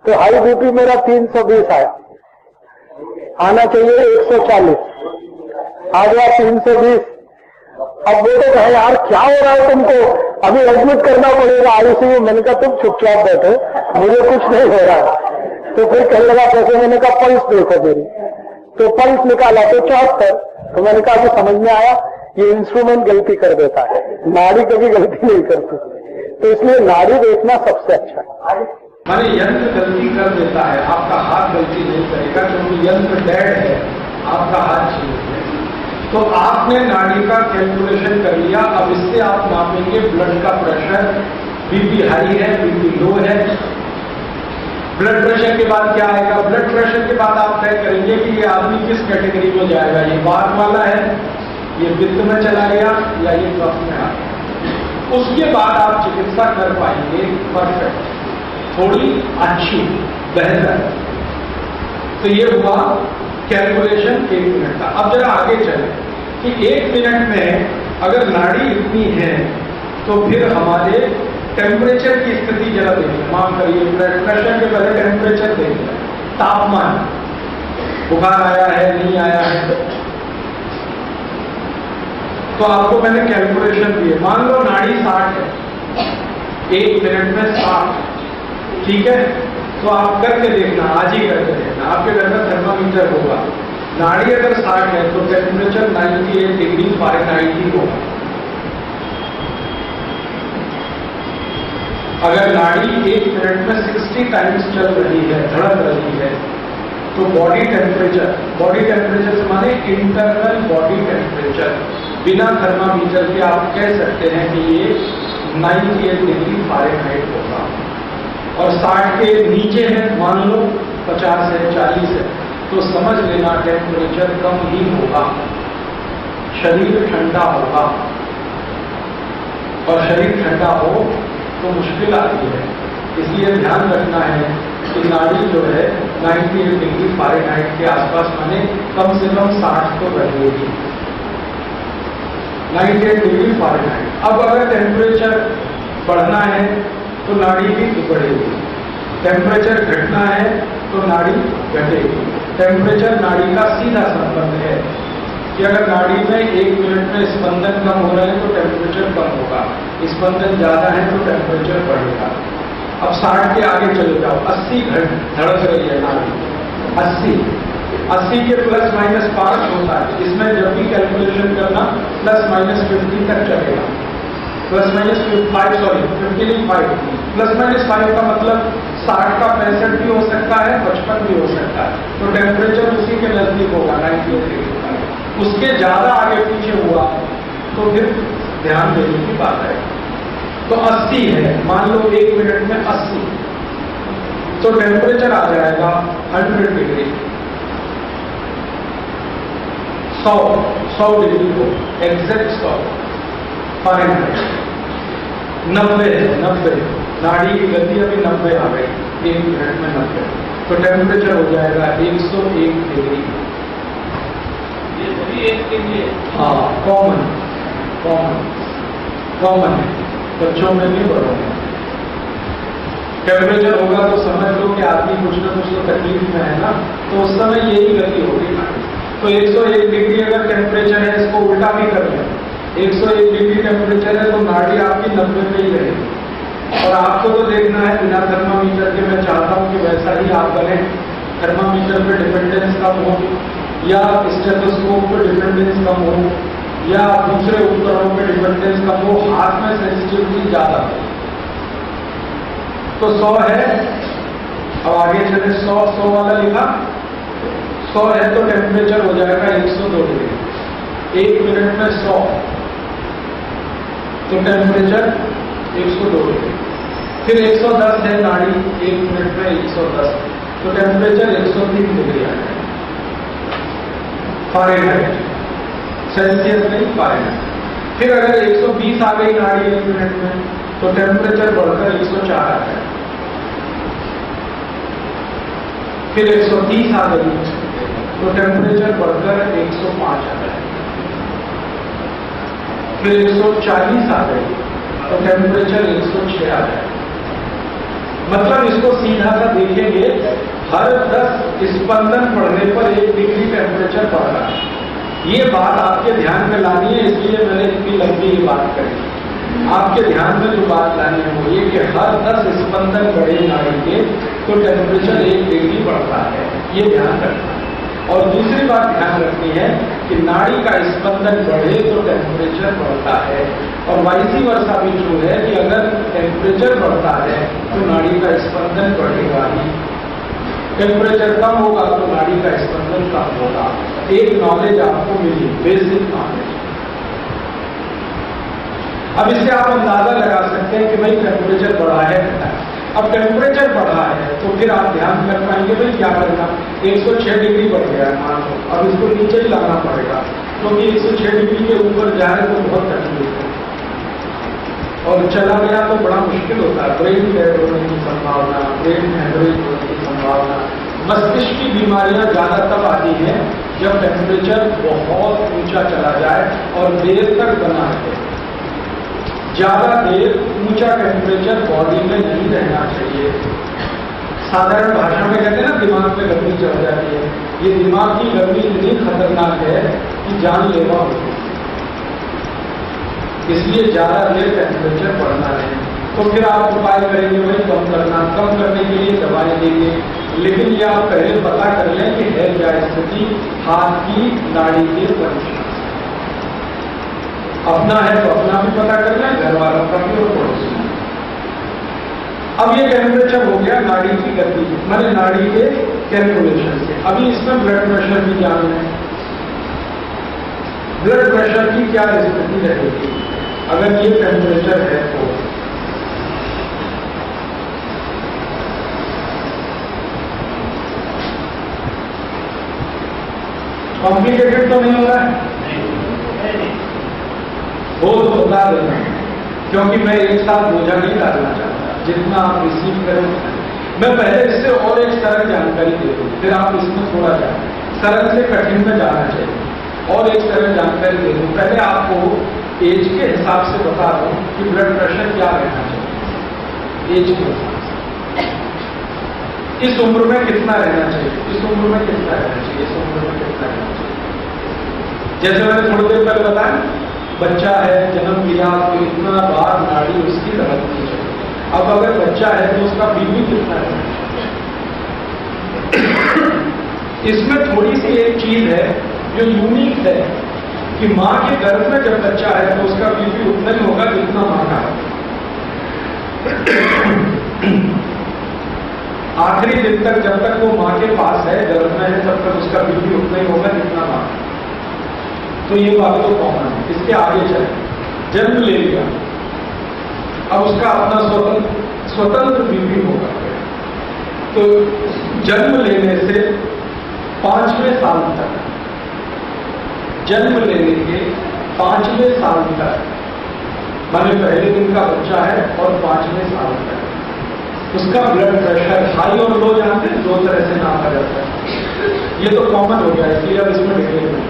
तो हाई बीपी मेरा 320 आया, आना चाहिए 140, आ गया 320। अब वो तो कहे यार क्या हो रहा है तुमको, अभी एडमिट करना पड़ेगा आईसीयू। मैंने कहा तुम चुपचाप बैठो, मुझे कुछ नहीं हो रहा है। तो फिर कहने लगा कैसे, मैंने कहा पल्स देखो मेरी, तो पल्स निकाला तो 74। तो मैंने कहा कि समझ में आया, ये इंस्ट्रूमेंट गलती कर देता है, नाड़ी कभी गलती नहीं करती, तो इसलिए नाड़ी देखना सबसे अच्छा है। माने यंत्र गलती कर देता है, आपका हाथ गलती नहीं करेगा क्योंकि यंत्र डेड है, आपका हाथ ठीक है। तो आपने नाड़ी का कैलकुलेशन कर लिया, अब इससे आप मापेंगे ब्लड का प्रेशर, बीपी हाई है, बीपी लो है। ब्लड प्रेशर के बाद क्या आएगा, ब्लड प्रेशर के बाद आप तय करेंगे कि ये आदमी किस कैटेगरी में जाएगा, ये वात वाला है, ये पित्त में चला गया या ये कफ में आ गया। उसके बाद आप चिकित्सा कर पाएंगे परफेक्ट, थोड़ी अच्छी, बेहतर। तो ये हुआ कैलकुलेशन 1 मिनट का। अब जरा आगे चले कि 1 मिनट में अगर नाड़ी इतनी है तो फिर हमारे टेम्परेचर की स्थिति जरा देखिए। माफ करिए, ब्लड प्रेशर के पहले टेम्परेचर देखिए, तापमान, बुखार आया है नहीं आया है। तो आपको मैंने कैलकुलेशन दिए, मान लो नाड़ी 60 है, 1 मिनट में 60, ठीक है। तो आप करके देखना, आज ही करके देखना, आपके घर में थर्मामीटर होगा। नाड़ी अगर 60 है तो टेम्परेचर 98 डिग्री फ़ारेनहाइट ही होगा। अगर नाड़ी 1 मिनट में 60 टाइम्स चल रही है, धड़क रही है, तो बॉडी टेम्परेचर से माने इंटरनल बॉडी टेम्परेचर, बिना थर्मामीटर के आप कह सकते हैं कि ये 98 डिग्री फ़ारेनहाइट होगा। और 60 के नीचे है, मान लो 50 है, 40 है, तो समझ लेना टेम्परेचर कम ही होगा, शरीर ठंडा होगा। और शरीर ठंडा हो तो मुश्किल आती है, इसलिए ध्यान रखना है कि नाड़ी जो है 98 डिग्री फ़ारेनहाइट के आसपास, माने कम से कम 60 तो रहेगी, 98 डिग्री फ़ारेनहाइट। अब अगर टेम्परेचर बढ़ना है तो नाड़ी भी बढ़ेगी, टेम्परेचर घटना है तो नाड़ी घटेगी। टेम्परेचर नाड़ी का सीधा संबंध है, कि अगर नाड़ी में 1 मिनट में स्पंदन कम हो रहे हैं तो टेम्परेचर कम होगा, स्पंदन ज्यादा है तो टेम्परेचर बढ़ेगा। अब 60 के आगे चले जाओ, 80 धड़क रही है नाड़ी, 80 के प्लस माइनस 5 होता है। इसमें जब भी कैलकुलेशन करना प्लस माइनस 50 तक चलेगा, प्लस माइनस 5 सॉरी 50 नहीं 5, प्लस माइनस 5 का मतलब 60 का 65 भी हो सकता है, 55 भी हो सकता है, तो टेम्परेचर उसी के नजदीक होगा 90 डिग्री। उसके ज्यादा आगे पीछे हुआ तो फिर ध्यान देने की बात है। तो 80 है, मान लो 1 मिनट में 80, तो टेम्परेचर आ जाएगा 100 डिग्री, 100 डिग्री को एग्जैक्ट 100 फारेनहाइट। 90 नाड़ी की गति अभी 90 आ गई, 1 मिनट में 90, तो टेम्परेचर हो जाएगा 101 डिग्री। ये सभी एक के लिए हाँ कॉमन है, बच्चों में भी बड़ों में। टेम्परेचर होगा तो समझ लो कि आदमी कुछ ना कुछ तो तकलीफ में है ना, तो उस समय यही गति होगी ना। तो 101 डिग्री अगर टेम्परेचर है, इसको उल्टा भी कर लें, 101 डिग्री टेम्परेचर है तो नाड़ी आपकी 90 पे ही रहेगी। और आपको तो देखना है बिना थर्मामीटर के, मैं चाहता हूं कि वैसा ही आप बने, थर्मामीटर पे डिपेंडेंस कम हो, या स्टेथोस्कोप पे डिपेंडेंस कम हो, या दूसरे उपकरणों पे डिपेंडेंस कम हो, हाथ में सेंसिटिविटी ज्यादा हो। तो 100 है, अब आगे चले 100 वाला लिखा, 100 है तो टेम्परेचर हो जाएगा 102 डिग्री, 1 मिनट में 100, तो टेम्परेचर 102 डिग्री। फिर 110 है नाड़ी, 1 मिनट में 110, तो टेम्परेचर 103 डिग्री आ जाएगा फारेनहाइट, सेल्सियस नहीं फारेनहाइट। फिर अगर 120 आ गई नाड़ी 1 मिनट में, तो टेम्परेचर बढ़कर 104 आ जाएगा। फिर 130 आ गई तो टेम्परेचर बढ़कर 105 आ जाएगा। फिर 140 आ गई तो टेम्परेचर 106 आ जाएगा। मतलब इसको सीधा सा देखेंगे, हर 10 स्पंदन बढ़ने पर 1 डिग्री टेम्परेचर बढ़ रहा है। ये बात आपके ध्यान में लानी है, इसलिए मैंने इतनी लंबी ये बात करी। आपके ध्यान में जो बात लानी है वो ये कि हर 10 स्पंदन बढ़े नाड़ी के तो टेम्परेचर 1 डिग्री बढ़ता है, ये ध्यान रखना है। और दूसरी बात ध्यान रखनी है कि नाड़ी का स्पंदन बढ़े तो टेम्परेचर बढ़ता है, और वाइसी वर्षा भी जो है कि अगर टेम्परेचर बढ़ता है तो नाड़ी का स्पंदन बढ़ेगा ही, टेम्परेचर कम होगा तो नाड़ी का स्पंदन कम होगा। एक नॉलेज आपको मिली, बेसिक नॉलेज। अब इससे आप अंदाजा लगा सकते हैं कि भाई टेम्परेचर बढ़ा है। अब टेम्परेचर बढ़ा है तो फिर आप ध्यान कर पाएंगे भाई क्या करना, 106 डिग्री बढ़ गया है मान लो, अब इसको नीचे ही लाना पड़ेगा, क्योंकि 106 डिग्री के ऊपर जाए तो बहुत तकलीफ है, और चला गया तो बड़ा मुश्किल होता है, ब्रेन डेड होने की संभावना, ब्रेन हेमरेज होने की संभावना। मस्तिष्क की बीमारियां ज्यादा तब आती हैं जब टेम्परेचर बहुत ऊंचा चला जाए और देर तक बना रहे। ज्यादा देर ऊंचा टेम्परेचर बॉडी में नहीं रहना चाहिए। साधारण भाषा में कहते हैं ना दिमाग में गर्मी चढ़ जाती है, ये दिमाग की गर्मी इतनी खतरनाक है कि जानलेवा होती है, इसलिए ज्यादा देर टेम्परेचर बढ़ना है। तो फिर आप उपाय करेंगे भाई कम करना, कम करने के लिए दवाएं देंगे, लेकिन ये आप पहले पता कर लें कि है क्या स्थिति हाथ की नाड़ी के परीक्षण। अपना है तो अपना भी पता कर लें, घर वालों का भी और पड़ोसी। अब ये टेम्परेचर हो गया नाड़ी की गति, मैंने नाड़ी के कैलकुलेशन से। अभी इसमें ब्लड प्रेशर भी जान है, ब्लड प्रेशर की क्या स्थिति रहेगी अगर ये टेम्परेचर है तो। कॉम्प्लिकेटेड तो नहीं हो रहा है, हो तो बता देना, क्योंकि मैं एक साथ बोझा नहीं डालना चाहता, जितना आप रिसीव करें। मैं पहले इससे और एक सरल जानकारी दे दूँ, फिर आप इसमें थोड़ा जाए, सरल से कठिन में जाना चाहिए। और एक सरल जानकारी दे दूँ, पहले आपको एज के हिसाब से बता दूं कि ब्लड प्रेशर क्या रहना चाहिए एज के हिसाब से। इस उम्र में कितना रहना चाहिए, इस उम्र में कितना रहना चाहिए, इस उम्र में कितना रहना चाहिए। जैसे मैंने थोड़ी देर पहले बताया, बच्चा है, जन्म लिया तो इतना बार नाड़ी उसकी धड़कती है। अब अगर बच्चा है तो उसका बीपी कितना है? इसमें थोड़ी सी एक चीज है जो यूनिक है कि मां के गर्भ में जब बच्चा है तो उसका बीपी उतना ही होगा जितना मां का है। आखिरी दिन तक जब तक वो मां के पास है, गर्भ में है, तब तक उसका बीपी उतना ही होगा जितना मां का। तो ये बात तो कॉमन है। इसके आगे चले, जन्म ले लिया, अब उसका अपना स्वतंत्र बीपी होगा। तो जन्म लेने से 5वें साल तक, जन्म लेने के 5वें साल तक, माने पहले दिन का बच्चा है और 5वें साल तक उसका ब्लड प्रेशर हाई और लो जानते हैं, 2 तरह से नापा जाता है। ये तो कॉमन हो गया, इसलिए अब इसमें डिटेल में।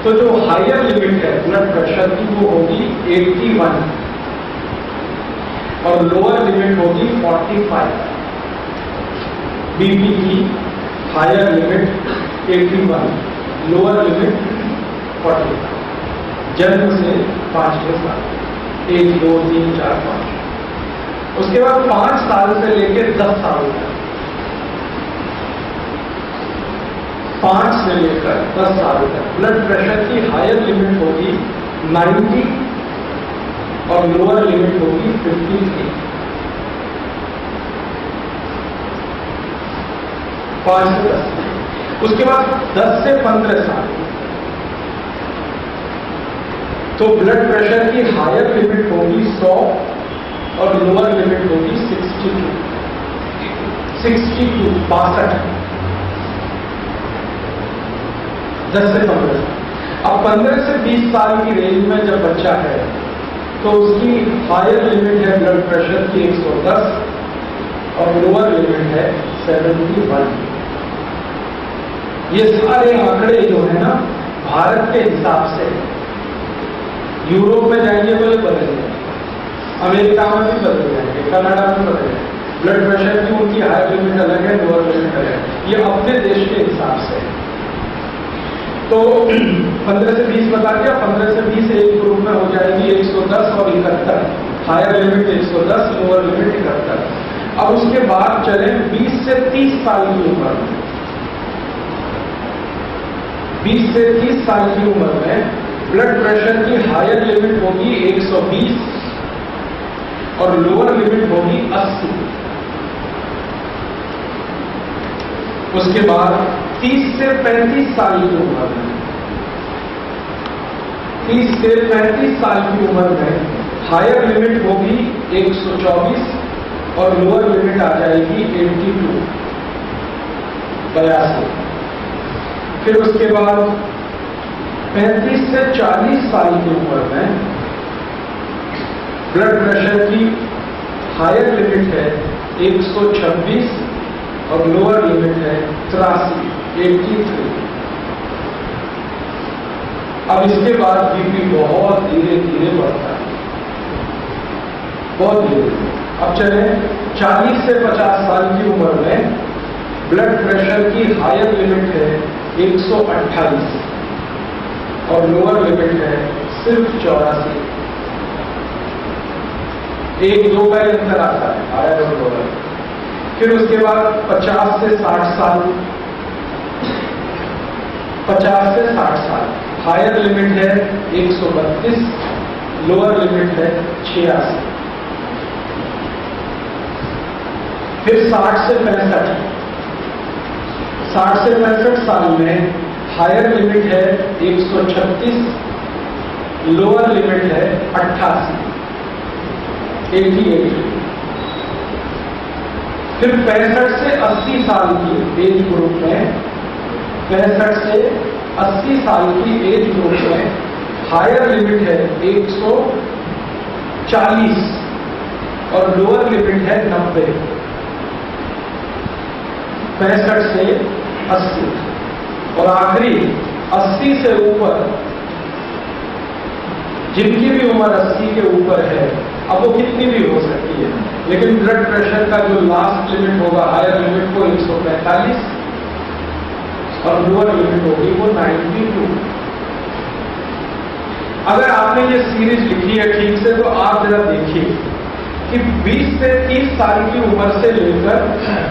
तो जो हायर लिमिट है ब्लड प्रेशर की वो होगी 81 और लोअर लिमिट होगी 45। बीपी की हायर लिमिट 81, लोअर लिमिट 45। जन्म से 5वें साल, 1, 2, 3, 4, 5। उसके बाद 5 साल से लेकर 10 साल तक, 5 से लेकर 10 साल तक ब्लड प्रेशर की हायर लिमिट होगी 90 और लोअर लिमिट होगी 53। 5 से 10। उसके बाद 10 से 15 साल तो ब्लड प्रेशर की हायर लिमिट होगी 100 और लोअर लिमिट होगी 62। 62 10 से 15। अब 15 से 20 साल की रेंज में जब बच्चा है तो उसकी हायर लिमिट है ब्लड प्रेशर की 110 और लोअर लिमिट है 71। ये सारे आंकड़े जो है ना भारत के हिसाब से, यूरोप में जाएंगे तो ये बदल जाएंगे, अमेरिका में भी बदल जाएंगे, कनाडा में बदल जाएंगे। ब्लड प्रेशर की उनकी हायर लिमिट अलग है, लोअर लिमिट अलग है। ये अपने देश के हिसाब से। तो 15 से 20 बता दिया। 15 से 20 एक ग्रुप में हो जाएगी 110 और 71। Higher limit 110, lower limit 71। अब उसके बाद चले 20 से 30 साल की उम्र में। 20 से 30 साल की उम्र में ब्लड प्रेशर की हायर लिमिट होगी 120 और लोअर लिमिट होगी 80। उसके बाद 30 से 35 साल की उम्र में, 30 से 35 साल की उम्र में हायर लिमिट होगी 124 और लोअर लिमिट आ जाएगी 82, 82। फिर उसके बाद 35 से 40 साल की उम्र में ब्लड प्रेशर की हायर लिमिट है 126 और लोअर लिमिट है 83, 83। अब इसके बाद बीपी बहुत धीरे धीरे बढ़ता है, बहुत धीरे। अब चले 40 से 50 साल की उम्र में ब्लड प्रेशर की हायर लिमिट है 128 और लोअर लिमिट है सिर्फ 84। 1-2 का अंतर आता है, हायर और लोअर। फिर उसके बाद 50 से 60 साल, 50 से 60 साल हायर लिमिट है 132, लोअर लिमिट है 86। फिर 60 से 65, 60 से 65 साल में हायर लिमिट है 136, लोअर लिमिट है 88, 88। फिर 65 से 80 साल की एज ग्रुप में, 65 से 80 साल की एज ग्रुप में हायर लिमिट है 140 और लोअर लिमिट है 90। 65 से 80 और आखिरी 80 से ऊपर, जिनकी भी उम्र 80 के ऊपर है, अब वो कितनी भी हो सकती है, लेकिन ब्लड प्रेशर का जो लास्ट लिमिट होगा, हायर लिमिट को 145 और लोअर लिमिट होगी वो 92। अगर आपने ये सीरीज लिखी है ठीक से तो आप जरा देखिए कि 20 से 30 साल की उम्र से लेकर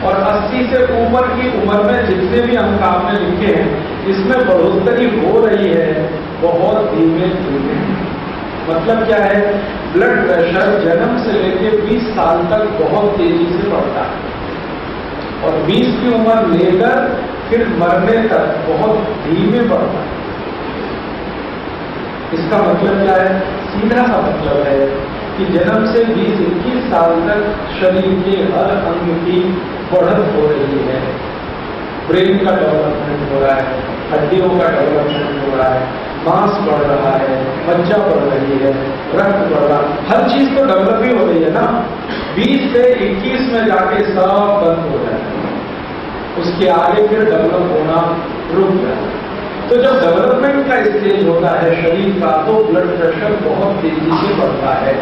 और 80 से ऊपर की उम्र में जितने भी अंक आपने लिखे हैं इसमें बढ़ोतरी हो रही है बहुत धीमे धीमे। मतलब क्या है, ब्लड प्रेशर जन्म से लेकर 20 साल तक बहुत तेजी से बढ़ता है और 20 की उम्र लेकर फिर मरने तक बहुत धीमे बढ़ता है। इसका मतलब क्या है, सीधा सा मतलब है कि जन्म से 20-21 साल तक शरीर के हर अंग की बढ़त हो रही है। ब्रेन का डेवलपमेंट हो रहा है, हड्डियों का डेवलपमेंट हो रहा है, मांस बढ़ रहा है, मज्जा बढ़ रही है, रक्त बढ़ रहा है, हर चीज तो डेवलप ही हो रही है ना। 20 से 21 में जाके सब बंद हो जाए, उसके आगे फिर डेवलप होना रुक जाए। तो जब डेवलपमेंट का स्टेज होता है शरीर का तो ब्लड प्रेशर बहुत तेजी से बढ़ता है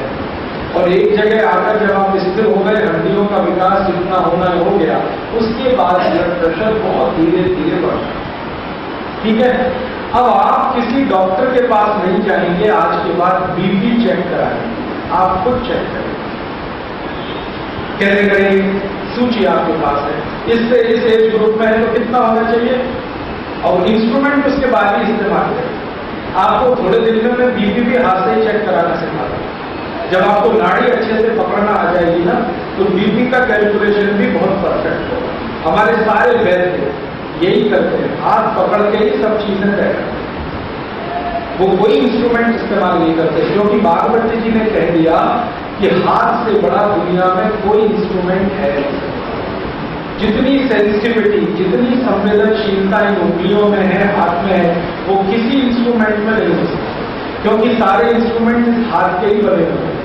और एक जगह आकर जब आप स्थिर हो गए, हड्डियों का विकास जितना होना हो गया, उसके बाद ब्लड प्रेशर बहुत धीरे धीरे बढ़ता है। ठीक है, अब आप किसी डॉक्टर के पास नहीं जाएंगे आज के बाद बीपी चेक कराएंगे, आप खुद चेक करें, कैसे करेंगे, सूची आपके पास है, इससे इस एज ग्रुप में है तो कितना होना चाहिए और इंस्ट्रूमेंट उसके बाद ही इस्तेमाल करें। आपको थोड़े दिन में बीपी भी हाथ से ही चेक कराना सिखाता है। जब आपको नाड़ी अच्छे से पकड़ना आ जाएगी ना तो बीपी का कैलकुलेशन भी बहुत परफेक्ट होगा। हमारे सारे वैद्य यही करते हैं, हाथ पकड़ के ही सब चीजें तय करते हैं, वो कोई इंस्ट्रूमेंट इस्तेमाल नहीं करते, क्योंकि बागवती जी ने कह दिया कि हाथ से बड़ा दुनिया में कोई इंस्ट्रूमेंट है नहीं। जितनी सेंसिटिविटी, जितनी संवेदनशीलता इन उंगलियों में है, हाथ में है, वो किसी इंस्ट्रूमेंट में नहीं हो सकती, क्योंकि सारे इंस्ट्रूमेंट हाथ के ही बने हुए हैं।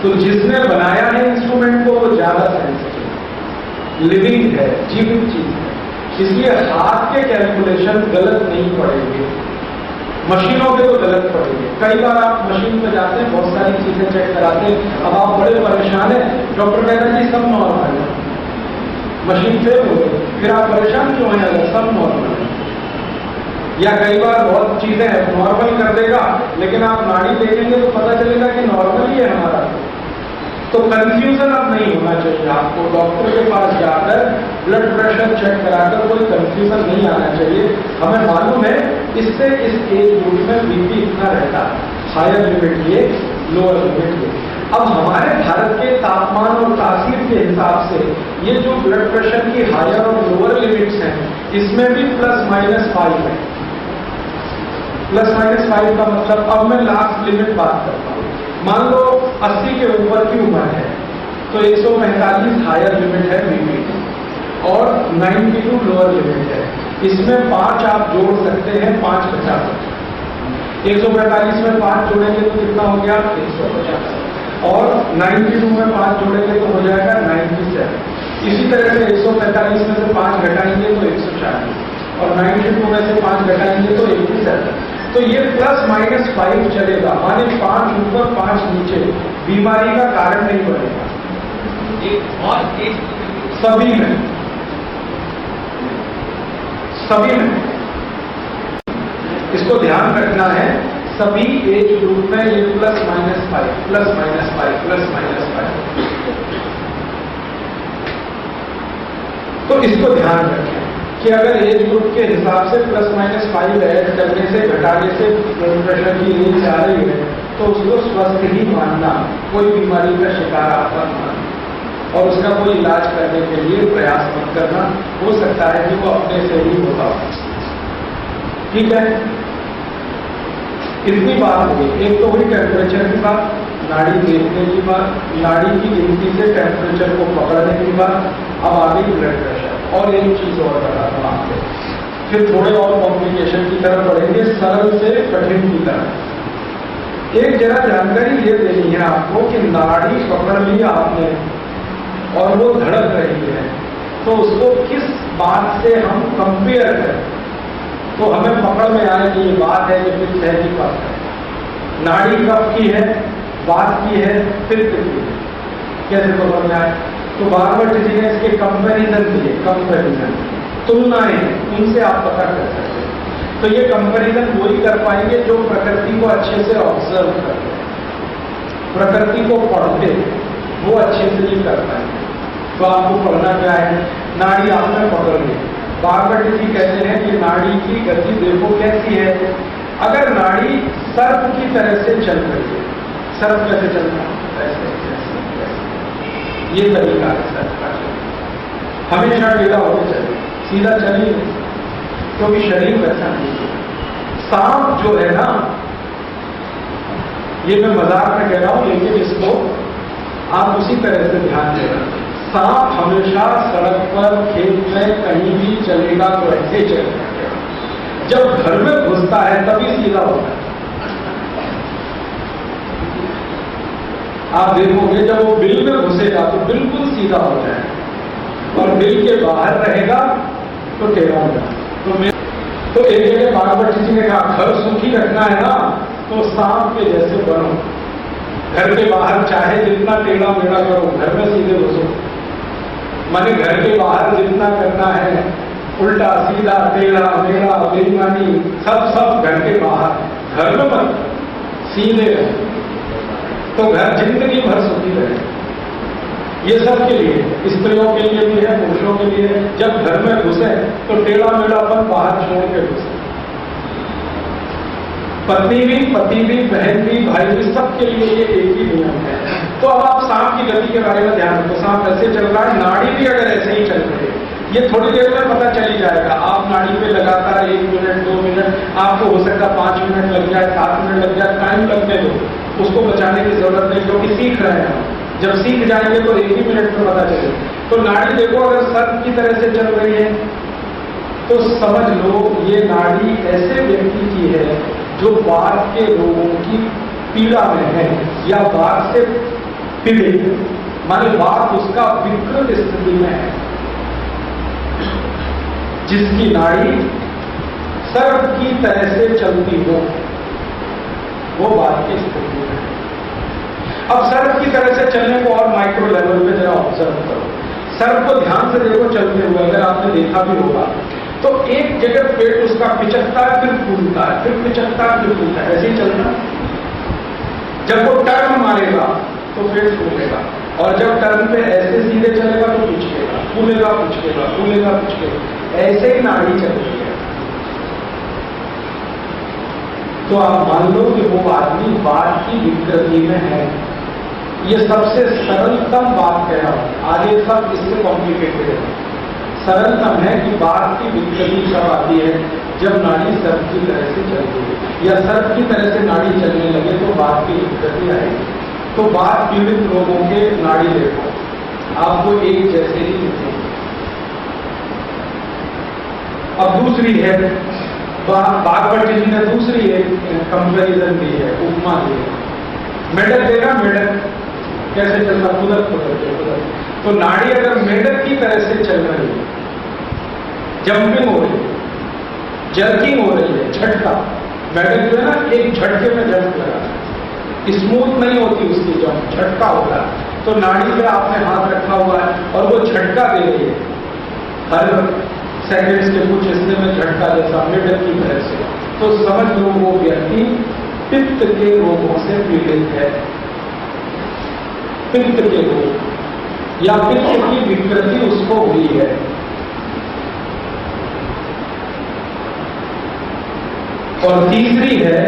तो जिसने बनाया है इंस्ट्रूमेंट को वो ज्यादा सेंसिटिव, लिविंग है, जीवित चीज है, इसलिए हाथ के कैलकुलेशन गलत नहीं पड़ेंगे, मशीनों के तो गलत पड़ेंगे। कई बार आप मशीन पे जाते हैं, बहुत सारी चीजें चेक कराते हैं, अब आप बड़े परेशान हैं, डॉक्टर कहता है जी सब नॉर्मल है, मशीन फेल हो गई, फिर आप परेशान क्यों हैं अगर सब नॉर्मल है। या कई बार बहुत चीजें नॉर्मल कर देगा लेकिन आप नाड़ी देखेंगे तो पता चलेगा कि नॉर्मल ही है हमारा। तो कंफ्यूजन अब नहीं होना चाहिए, आपको डॉक्टर के पास जाकर ब्लड प्रेशर चेक कराकर कोई कंफ्यूजन नहीं आना चाहिए। हमें मालूम है इससे इस एज ग्रुप में बीपी इतना रहता है, हायर लिमिट ये, लोअर लिमिट ये। अब हमारे भारत के तापमान और तासीर के हिसाब से ये जो ब्लड प्रेशर की हायर और लोअर लिमिट्स हैं इसमें भी ±5 है। ±5 का मतलब, अब मैं लास्ट लिमिट बात करता हूँ, मान लो 80 के ऊपर की उम्र है तो 145 हायर लिमिट है बीपी और 92 लोअर लिमिट है। इसमें 5 आप जोड़ सकते हैं, 5 बचा सकते हैं। 145 में 5 जोड़ेंगे तो कितना हो गया, 150, और 92 में 5 जोड़ेंगे तो हो जाएगा 97। इसी तरह से 145 में से 5 घटाएंगे तो 140 और 92 में से 5 घटाएंगे तो 87। तो ये ±5 चलेगा, माने 5 ऊपर 5 नीचे, बीमारी का कारण नहीं बनेगा सभी में। इसको ध्यान रखना है, सभी एज ग्रुप में ये ±5 तो इसको ध्यान रखें कि अगर एज ग्रुप के हिसाब से ±5 ऐड करने से, घटाने से ब्लड प्रेशर की रेंज आ रही है तो उसको स्वस्थ ही मानना, कोई बीमारी का शिकार आप मत मानना और उसका कोई इलाज करने के लिए प्रयास मत करना। हो सकता है कि वो अपने से ही होता हो। ठीक है, इतनी बात हुई। एक तो हुई टेम्परेचर की बात, नाड़ी देखने की बात, नाड़ी की गिनती से टेम्परेचर को पकड़ने की बात। अब आ गई ब्लड प्रेशर। और एक चीज और बताता हूं आपको, फिर थोड़े और कॉम्प्लिकेशन की तरफ बढ़ेंगे, सरल से कठिन की तरफ। एक जरा जानकारी ये देनी है आपको कि नाड़ी पकड़ ली आपने और वो धड़क रही है तो उसको किस बात से हम कंपेयर करें तो हमें पकड़ में आए कि ये बात है कि पित्त है कि कफ है। नाड़ी कफ की है, बात की है, पित्त की है, कैसे पकड़ में आए? तो बागवती जी ने इसके कंपैरिजन दिए, कंपैरिजन तुलनाएं, उनसे आप पता कर सकते हैं। तो ये कंपैरिजन वही कर पाएंगे जो प्रकृति को अच्छे से ऑब्जर्व करते हैं, प्रकृति को पढ़ते हैं, वो अच्छे से नहीं कर पाएंगे। तो आपको पढ़ना क्या है, नाड़ी आपने पकड़ ली। बागवती जी कहते हैं कि नाड़ी की गति देखो कैसी है। अगर नाड़ी सर्प की तरह से चल रही है, सर्प कैसे चलता है, ये तरीका है सर्प का चलना, हमेशा टेढ़ा होकर चले, सीधा चलिए, क्योंकि शरीर वैसा नहीं है। सांप जो है ना, ये मैं मजाक में कह रहा हूं, लेकिन इसको आप उसी तरह से ध्यान देना। सांप हमेशा सड़क पर, खेत में, कहीं भी चलेगा तो ऐसे चलेगा। जब घर में घुसता है तभी सीधा होता है। आप देखोगे जब वो बिल में घुसेगा तो बिल्कुल सीधा हो जाएगा, और बिल के बाहर रहेगा तो टेढ़ा होगा। तो एक जगह बागवती जी ने कहा, घर सुखी रखना है ना तो सांप के जैसे बनो। घर के बाहर चाहे जितना टेढ़ा मेढ़ा करो, घर में सीधे घुसो। माने घर के बाहर जितना करना है, उल्टा सीधा टेढ़ा मेढ़ा बेईमानी, सब घर के बाहर। घर में मत, सीधे रहो तो घर जिंदगी भर सुखी रहे। ये सब के लिए, स्त्रियों के लिए भी है, पुरुषों के लिए है। जब घर में घुसे तो टेढ़ा मेढ़ापन बाहर छोड़ के घुसे। पत्नी भी, पति भी, बहन भी, भाई भी, सबके लिए ये एक ही नियम है। तो अब आप सांप की गति के बारे में ध्यान रखो। सांप ऐसे चल रहा है, नाड़ी भी अगर ऐसे ही चल रही है, ये थोड़ी देर में पता चली जाएगा। आप नाड़ी पे लगातार 1 मिनट 2 मिनट, आपको हो सकता 5 मिनट लग जाए, 7 मिनट लग जाए, टाइम लगने दो, उसको बचाने की जरूरत नहीं, क्योंकि सीख रहे हैं। जब सीख जाएंगे तो 1 ही मिनट में पता चलेगा। तो नाड़ी देखो, अगर सर्प की तरह से चल रही है तो समझ लो ये नाड़ी ऐसे व्यक्ति की है जो बात के रोगों की पीड़ा में है, या बात से पीड़ित है, माने बात उसका विकृत स्थिति में है। जिसकी नाड़ी सर्प की तरह से चलती हो, वो बात की स्थिति में है। अब सर्प की तरह से चलने को और माइक्रो लेवल पे जरा ऑब्जर्व करो। सर्प को ध्यान से देखो चलते हुए, अगर आपने देखा भी होगा तो एक जगह पेट उसका पिचकता है, फिर फूलता है, फिर पिचकता है, फिर फूलता है, ऐसे ही चलता है। जब वो टर्न मारेगा तो पेट फूलेगा, और जब टर्न पे ऐसे सीधे चलेगा तो पिचकेगा, फूलेगा, पिचकेगा, फूलेगा, पिचकेगा, ऐसे ही नाड़ी चल रही है। तो आप मान लो कि वो आदमी बात की विकृति में है। ये सबसे सरलतम बात कह रहा हूं, आगे सब इससे कॉम्प्लिकेटेड है। सरलतम है कि बात की विकृति कब आती है, जब नाड़ी सर्प की तरह से चलती है, या सर्प की तरह से नाड़ी चलने लगे तो बात की विकृति आएगी। तो बात पीड़ित लोगों के नाड़ी देखो, आपको एक जैसे ही दिखेंगे। अब दूसरी है, बागवती जी ने दूसरी एक कंपैरिजन दी है, उपमा दी है। मेढक देगा, मेढक कैसे चलता, कुदरत कुदरत। तो नाड़ी अगर मेढक की तरह से चल रही है, जंपिंग हो रही है, जर्किंग हो रही है, झटका, मेढक जो है ना एक झटके में जंप लगा, स्मूथ नहीं होती उसकी जंप, झटका होता है। तो नाड़ी पे आपने हाथ रखा हुआ है और वो झटका दे रही है, हर सेकंड्स के कुछ हिस्से में झटका जैसा मेढक की तरह से। तो समझ लो वो व्यक्ति पित्त के रोगों से पीड़ित है। पित्त के रोग या पित्त की विकृति उसको हुई है। और तीसरी है,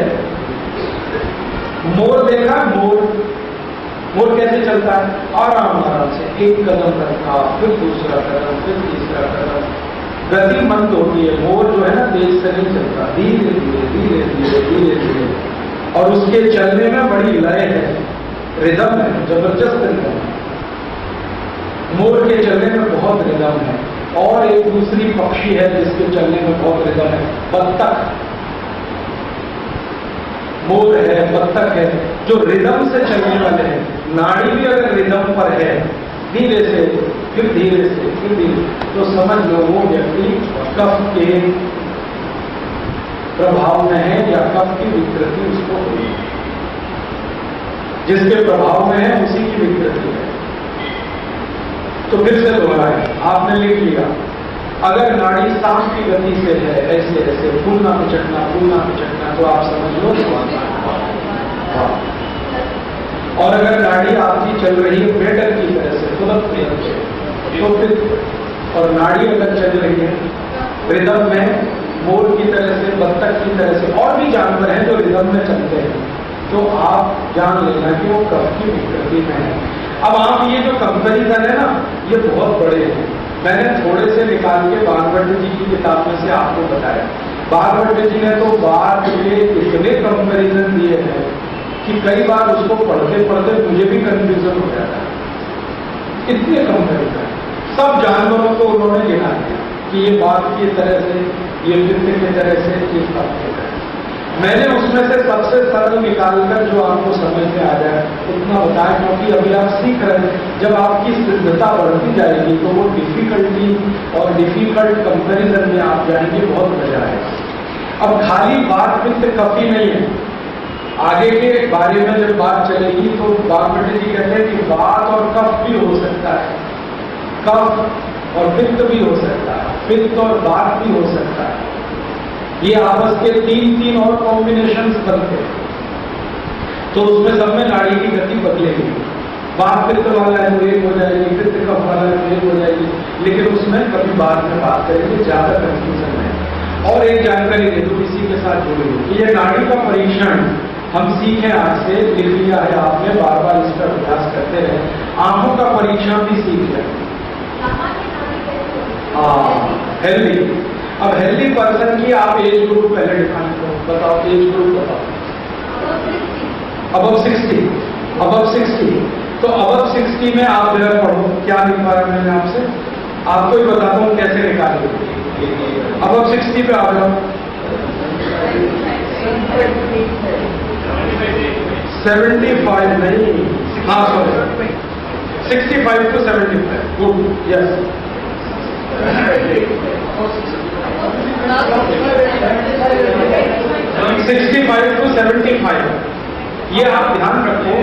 मोर देखा, मोर कैसे चलता है, आराम आराम से एक कदम रखा, फिर दूसरा कदम, फिर तीसरा कदम, गति मंद होती है। मोर जो है ना तेज से नहीं चलता, धीरे धीरे धीरे धीरे धीरे धीरे, और उसके चलने में बड़ी लय है, रिदम है, जबरदस्त रिदम है। मोर के चलने में बहुत रिदम है। और एक दूसरी पक्षी है जिसके चलने में बहुत रिदम है, बत्तख। मोर है, बत्तख है, जो रिदम से चलने वाले हैं। नाड़ी भी अगर रिदम पर है, धीरे से, फिर धीरे से, फिर धीरे, तो समझ लो वो व्यक्ति कफ के प्रभाव में है, या कफ की विकृति उसको हुई। जिसके प्रभाव में है उसी की विकृति है। तो फिर से दोहराएं, आपने लिख लिया अगर नाड़ी सांप की गति से है, ऐसे ऐसे फूलना पिचटना तो आप समझ लो और अगर नाड़ी आपकी चल रही है मेंढक की तरह से तो फिर और नाड़ी अगर चल रही है रिदम में मोर की तरह से, बत्तख की तरह से, और भी जानवर हैं जो रिदम में चलते हैं, तो आप जान लेना कि वो कफ की विकृति में है। अब आप ये जो कंपैरिजन है ना, ये बहुत बड़े हैं। मैंने थोड़े से निकाल के बागवट जी की किताब में से आपको बताया। बागवट जी ने तो बात के इतने कंपैरिजन दिए हैं कि कई बार उसको पढ़ते पढ़ते मुझे भी कंफ्यूजन हो जाता है। इतने कंपैरिजन सब जानवरों को उन्होंने लिखा है कि ये बात की तरह से, ये वृत्ति की तरह से, इस बात की तरह। मैंने उसमें से सबसे सरल निकालकर जो आपको समझ में आ जाए उतना बताया, क्योंकि अभी आप सीख रहे हैं। जब आपकी सिद्धता बढ़ती जाएगी तो वो डिफिकल्टी और डिफिकल्ट कंपैरिजन में आप जाएंगे, बहुत मजा आएगा। अब खाली बात पित्त कफ ही नहीं है, आगे के बारे में जब बात चलेगी तो बागवट जी कहते हैं कि बात और कफ भी हो सकता है, कफ और पित्त भी हो सकता है, पित्त और बात भी हो सकता है। ये आपस के तीन और कॉम्बिनेशंस बनते हैं, तो उसमें सब में नाड़ी की गति बदलेगी। बात पित्त वाला है तो एक हो जाएगी, पित्त कफ वाला है तो एक हो जाएगी, लेकिन उसमें कभी बाद में बात करेंगे, ज्यादा कंफ्यूजन है। और एक जानकारी दे दूं इसी के साथ जुड़ी, ये नाड़ी का परीक्षण हम सीखें, आज से लिख लिया है आपने, बार बार इस पर अभ्यास करते रहे। आंखों का परीक्षण भी सीख जाए। हेल्दी, अब हेल्दी पर्सन की आप एज ग्रुप पहले डिफाइन करो, बताओ एज ग्रुप बताओ। अबव 60, अबव 60, तो अबव 60 में आप जरा पढ़ो, क्या लिखवा रहा मैंने आपसे, आपको ही बताता हूँ कैसे निकालोगे। अबव 60 पे आ जाओ। 75 नहीं, हाँ sorry, 65 to 75, good, yes. 65 to 75, ये आप ध्यान रखो,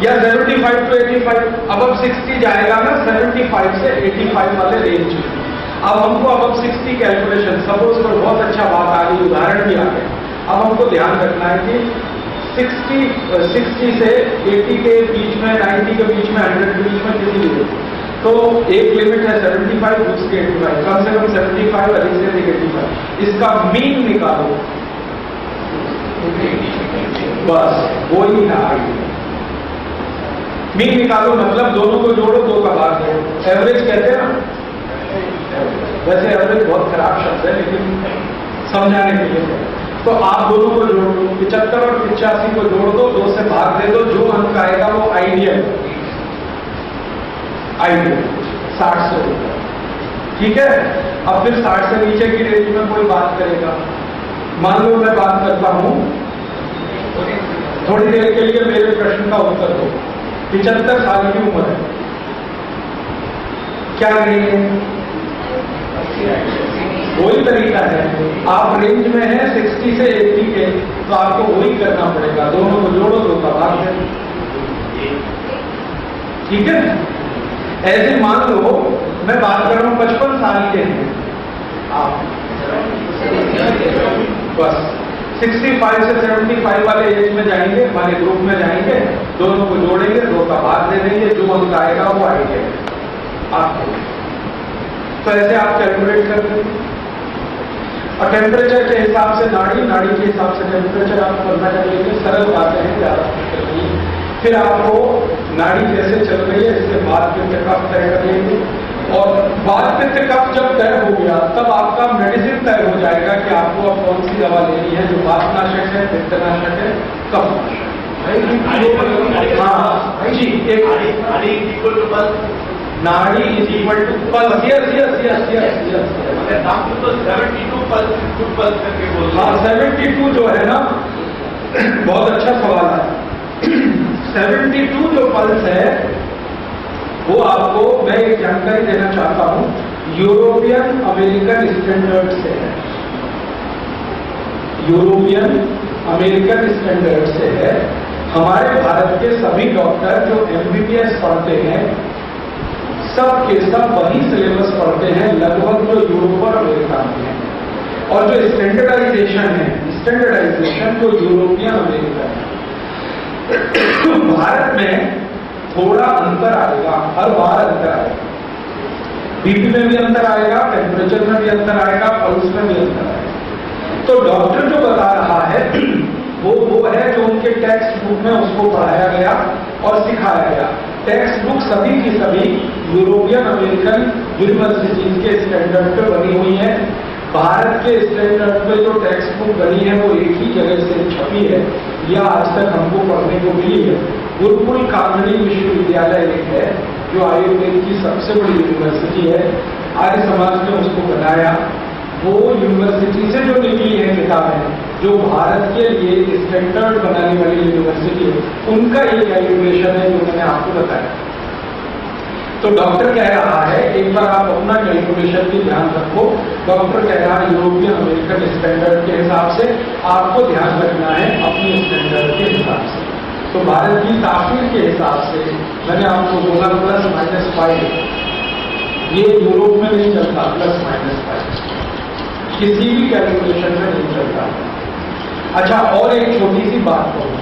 या 75 to 85, अब 60 जाएगा ना 75 से 85 वाले रेंज में। अब हमको अब 60 कैलकुलेशन, सपोज पर बहुत अच्छा बात आ गई, उदाहरण भी आ गया। अब हमको ध्यान रखना है कि 60 से 80 के बीच में, 90 के बीच में, 100 के बीच में कितनी लिमिट, तो एक लिमिट है 75, दूसरी 85, कम से कम 75, अधिक से अधिक 85। इसका मीन निकालो, बस वो ही है आगे। मीन निकालो मतलब दोनों को जोड़ो, दो का भाग दो, एवरेज कहते हैं ना। वैसे एवरेज बहुत खराब शब्द है, लेकिन समझाने के लिए, तो आप दोनों को जोड़ दो, 75 और 85 को जोड़ दो, 2 से भाग दे दो, जो अंक आएगा वो आइडियल 60 से ऊपर, ठीक है। अब फिर 60 से नीचे की रेंज में कोई बात करेगा, मान लो मैं बात करता हूं, थोड़ी देर के लिए मेरे प्रश्न का उत्तर दो। 75 साल की उम्र है, क्या करेंगे, वही तरीका है। आप रेंज में हैं 60 से 80 के, तो आपको वही करना पड़ेगा, दोनों को जोड़ो, दो का भाग दें, ठीक है। ऐसे मान लो मैं बात कर रहा हूं 55 साल के हैं आप, बस 65 से 75 वाले एज में जाएंगे, वाले ग्रुप में जाएंगे, दोनों को जोड़ेंगे, दो का भाग दे देंगे, जो अंक आएगा वो आएंगे आपको। तो ऐसे आप कैलकुलेट कर देंगे। और टेम्परेचर के हिसाब से नाड़ी के हिसाब से टेम्परेचर आप करना चाहिए, सरल बातें हैं, ज्यादा नहीं। फिर आपको नाड़ी कैसे चल रही है इसके बाद पित्त कफ तय कर लेंगे, और बाद पित्त कफ जब तय हो गया तब आपका मेडिसिन तय हो जाएगा कि आपको अब कौन सी दवा लेनी है, जो वातनाशक है, पित्तनाशक है, कफनाशक। हाँ जी, एक नाड़ी is equal to pulse, yes. तो 72 पल्स करके बोल, हाँ 72 जो है ना, बहुत अच्छा सवाल है। 72 जो पल्स है वो आपको मैं एक जानकारी देना चाहता हूं, यूरोपियन अमेरिकन स्टैंडर्ड से है, यूरोपियन अमेरिकन स्टैंडर्ड से है। हमारे भारत के सभी डॉक्टर जो MBBS पढ़ते हैं, सब के सब वही सिलेबस पढ़ते हैं लगभग जो यूरोप और अमेरिका में है। और जो स्टैंडर्डाइजेशन है, स्टैंडर्डाइजेशन तो यूरोपियन अमेरिका है। भारत में थोड़ा अंतर आएगा, हर बार अंतर आएगा। बीपी में भी अंतर आएगा, टेम्परेचर में भी अंतर आएगा, पल्स में भी अंतर आएगा। तो डॉक्टर जो बता रहा है वो है जो उनके टेक्स्ट बुक में उसको पढ़ाया गया और सिखाया गया। टेक्स्ट बुक सभी की सभी यूरोपियन अमेरिकन यूनिवर्सिटीज के स्टैंडर्ड पे बनी हुई है। भारत के स्टैंडर्ड पे जो टेक्स्ट बुक बनी है वो एक ही जगह से छपी है या आज तक हमको पढ़ने को मिली है। गुरुकुल कामिनी विश्वविद्यालय एक है जो आयुर्वेद की सबसे बड़ी यूनिवर्सिटी है। आर्य समाज ने उसको बनाया। वो यूनिवर्सिटी से जो निकली है किताबें, जो भारत के लिए स्टैंडर्ड बनाने वाली यूनिवर्सिटी है, उनका ये कैलकुलेशन है जो मैंने आपको बताया। तो डॉक्टर कह रहा है, एक बार आप अपना कैलकुलेशन की ध्यान रखो। डॉक्टर कह रहा है यूरोपियन अमेरिकन स्टैंडर्ड के हिसाब से आपको ध्यान रखना है अपने स्टैंडर्ड के हिसाब से। तो भारत की तासीर के हिसाब से मैंने आपको बोला ±5, ये यूरोप में नहीं चलता ±5, किसी भी कैलकुलेशन में नहीं चलता। अच्छा, और एक छोटी सी बात कहूँ,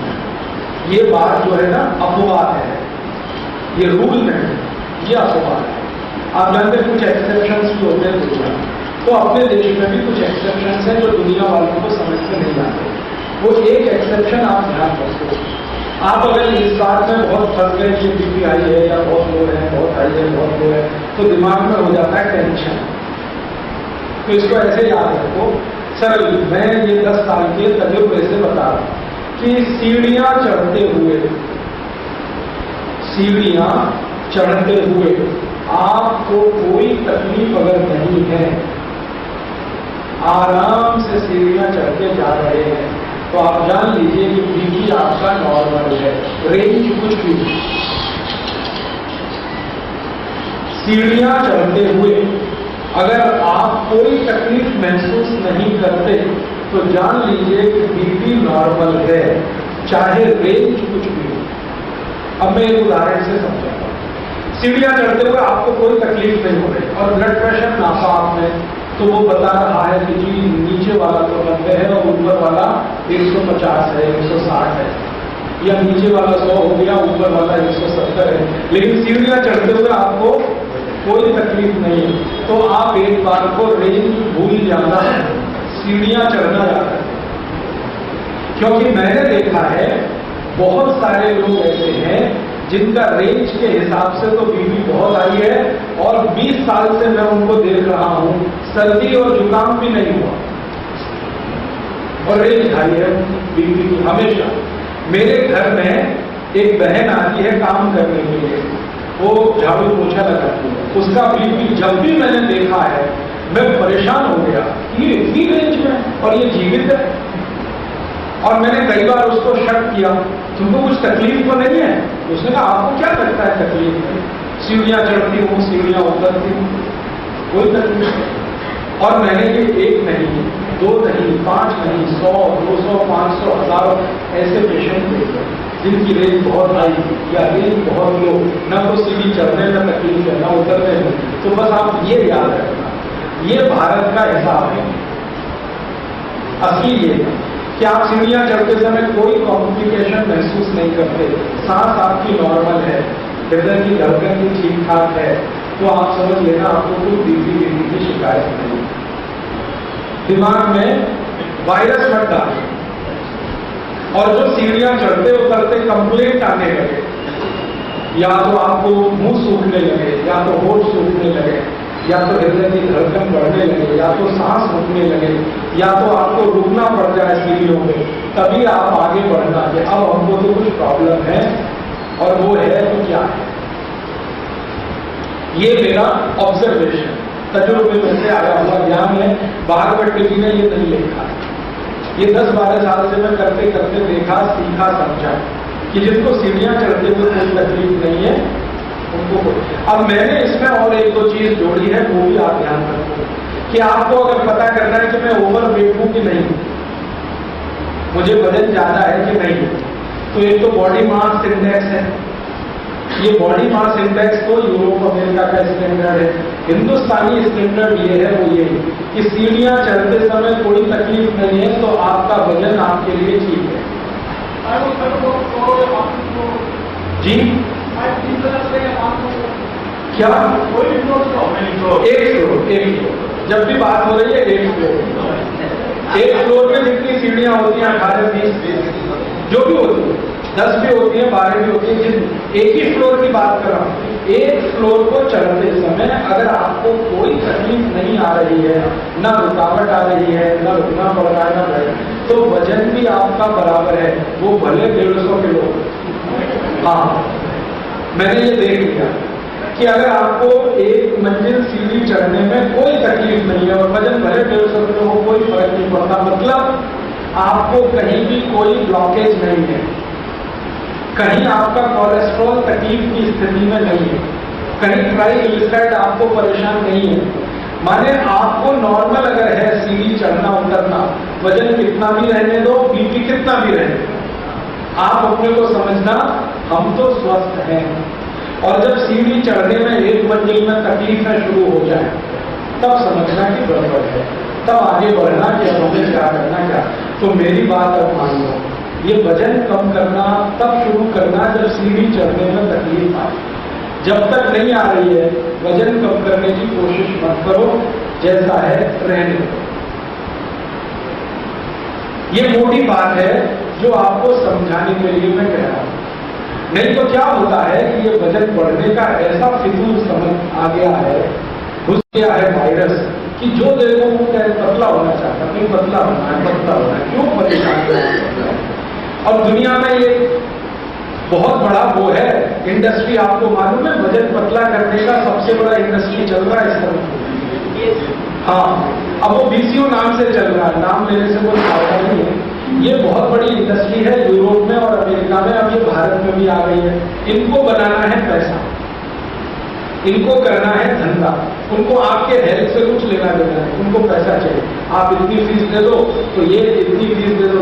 ये बात जो है ना अपवाद है, ये रूल नहीं, ये अपवाद है। आप जानते हैं कुछ एक्सेप्शंस भी होते हैं दुनिया, तो अपने देश में भी कुछ एक्सेप्शंस हैं जो दुनिया वालों को समझ में नहीं आते। वो एक एक्सेप्शन आप ध्यान रखो। आप अगर इस बात में बहुत फंस गए कि बीपी हाई है या बहुत लो है, बहुत हाई है, बहुत लो है, तो दिमाग में हो जाता है टेंशन। तो इसको ऐसे याद रखो, सरल। मैं ये 10 साल के तजुर्बे से बता रहा हूं कि सीढ़ियां चढ़ते हुए आपको कोई तकलीफ अगर नहीं है, आराम से सीढ़ियां चढ़ते जा रहे हैं, तो आप जान लीजिए कि बीपी आपका नॉर्मल है, रेंज कुछ भी नहीं। सीढ़ियां चढ़ते हुए अगर आप कोई तकलीफ महसूस नहीं करते तो जान लीजिए कि बीपी नॉर्मल है, चाहे रेंज कुछ भी हो। अब मैं एक उदाहरण से समझाता हूं। सीढ़ियां चढ़ते हुए आपको कोई तकलीफ नहीं हो रही और ब्लड प्रेशर नापा आपने, तो वो बता रहा है कि जी नीचे वाला तो 90 है और ऊपर वाला 150 है, 160 है, या नीचे वाला 100 हो गया, ऊपर वाला 170 है, लेकिन सीढ़ियां चढ़ते हुए आपको कोई तकलीफ नहीं है। तो आप एक बार को रेंज भूल जाना है, सीढ़ियां चढ़ना जाता है। क्योंकि मैंने देखा है बहुत सारे लोग ऐसे हैं जिनका रेंज के हिसाब से तो बीपी बहुत हाई है और 20 साल से मैं उनको देख रहा हूं, सर्दी और जुकाम भी नहीं हुआ और रेंज हाई है बीपी की हमेशा। मेरे घर में एक बहन आती है काम करने के लिए, वो झाड़ू पोछा लगाती है, उसका बीपी जब भी मैंने देखा है मैं परेशान हो गया, ये इतनी रेंज में और ये जीवित है। और मैंने कई बार उसको शक किया, तुमको कुछ तकलीफ तो नहीं है? उसने कहा आपको क्या लगता है तकलीफ है? सीढ़ियां चढ़ती हूँ, सीढ़ियां उतरती हूँ, कोई तकलीफ नहीं। और मैंने ये 1 नहीं, 2 नहीं, 5 नहीं, 100, 200, 500, 1000 ऐसे पेशेंट देखे जिनकी रेंज बहुत हाई या रेंज बहुत लो, न तो सीढ़ी चढ़ने में तकलीफ है न उतरने में। तो बस आप ये याद रखना, ये भारत का हिसाब है। असली ये कि आप सीढ़ियां चढ़ते समय कोई कॉम्प्लिकेशन महसूस नहीं करते, सांस आपकी नॉर्मल है, हृदय की धड़कन भी ठीक ठाक है, तो आप समझ लेना आपको कोई बीपी की शिकायत नहीं। दिमाग में वायरस मत डालें। और जो सीढ़ियां चढ़ते उतरते कंप्लेंट आने लगे, या तो आपको मुंह सूखने लगे, या तो होठ सूखने लगे, या तो हृदय की धड़कन बढ़ने लगे, या तो सांस रुकने लगे, या तो आपको रुकना पड़ जाए सीढ़ियों में, तभी आप आगे बढ़ना है। अब हमको तो कुछ प्रॉब्लम है और वो है तो क्या है? ये मेरा ऑब्जर्वेशन, तजुर्बे में से आया हुआ ज्ञान है। बाहर में टीवी ने ये नहीं लिखा। ये 10-12 साल से मैं करते करते देखा, सीखा, समझा कि जिनको सीढ़ियां चढ़ते हुए कोई तकलीफ नहीं है उनको। अब मैंने इसमें और 1-2 चीज जोड़ी है, वो भी आप ध्यान रखो कि आपको अगर पता करना है कि मैं ओवरवेट हूं कि नहीं, मुझे वजन ज्यादा है कि नहीं, तो एक तो बॉडी मास इंडेक्स है, ये बॉडी मास इंडेक्स तो यूरोप अमेरिका का स्टैंडर्ड है। हिंदुस्तानी स्टैंडर्ड ये है, वो ये कि सीढ़ियां चढ़ते समय कोई तकलीफ नहीं है तो आपका वजन आपके लिए ठीक है। जी क्या एक फ्लोर जब भी बात हो रही है एक फ्लोर में जितनी सीढ़ियां होती हैं 18 20 जो भी होती है, 10 भी होती है 12 भी होती है, एक ही फ्लोर की बात कर रहा हूँ। एक फ्लोर को चढ़ते समय अगर आपको कोई तकलीफ नहीं आ रही है, ना रुकावट आ रही है, ना रुकना पड़ रहा है, ना बैठ, तो वजन भी आपका बराबर है, वो भले 150 किलो। हाँ, मैंने ये देख लिया कि अगर आपको एक मंजिल सीढ़ी चढ़ने में कोई तकलीफ नहीं है और वजन भले 150 किलो हो, कोई फर्क नहीं पड़ता। मतलब आपको कहीं भी कोई ब्लॉकेज नहीं है, कहीं आपका कोलेस्ट्रॉल तकलीफ की स्थिति में नहीं है, कहीं ट्राइग्लिसराइड आपको परेशान नहीं है। माने आपको नॉर्मल अगर है सीढ़ी चढ़ना उतरना, वजन कितना भी रहने दो, बीपी कितना भी रहने दो, आप अपने को समझना हम तो स्वस्थ हैं। और जब सीढ़ी चढ़ने में एक मंजिल में तकलीफें शुरू हो जाए तब समझना कि गड़बड़ है, तब आगे बढ़ना कि हमें क्या करना क्या। तो मेरी बात अब मान लो, ये वजन कम करना तब शुरू करना जब सीढ़ी चढ़ने में तकलीफ आए। जब तक नहीं आ रही है वजन कम करने की कोशिश मत करो, जैसा है रहने दो। ये मोटी बात है जो आपको समझाने के लिए मैं कह रहा हूं। नहीं तो क्या होता है कि ये वजन बढ़ने का ऐसा फिजूल समझ आ गया है, घुस गया है वायरस, कि जो देखो वो पतला होना चाहता है, पतला होना है, पतला होना है, क्यों परेशान है। और दुनिया में ये बहुत बड़ा वो है इंडस्ट्री, आपको मालूम है वजन पतला करने का सबसे बड़ा इंडस्ट्री चल रहा है इस तरह। हाँ, अब वो बीसीओ नाम से चल रहा है, नाम लेने से कोई फायदा नहीं है। ये बहुत बड़ी इंडस्ट्री है यूरोप में और अमेरिका में, अब ये भारत में भी आ गई है। इनको बनाना है पैसा, इनको करना है धंधा, उनको आपके हेल्थ से कुछ लेना देना है, उनको पैसा चाहिए। आप इतनी फीस दे दो तो ये, इतनी फीस दे दो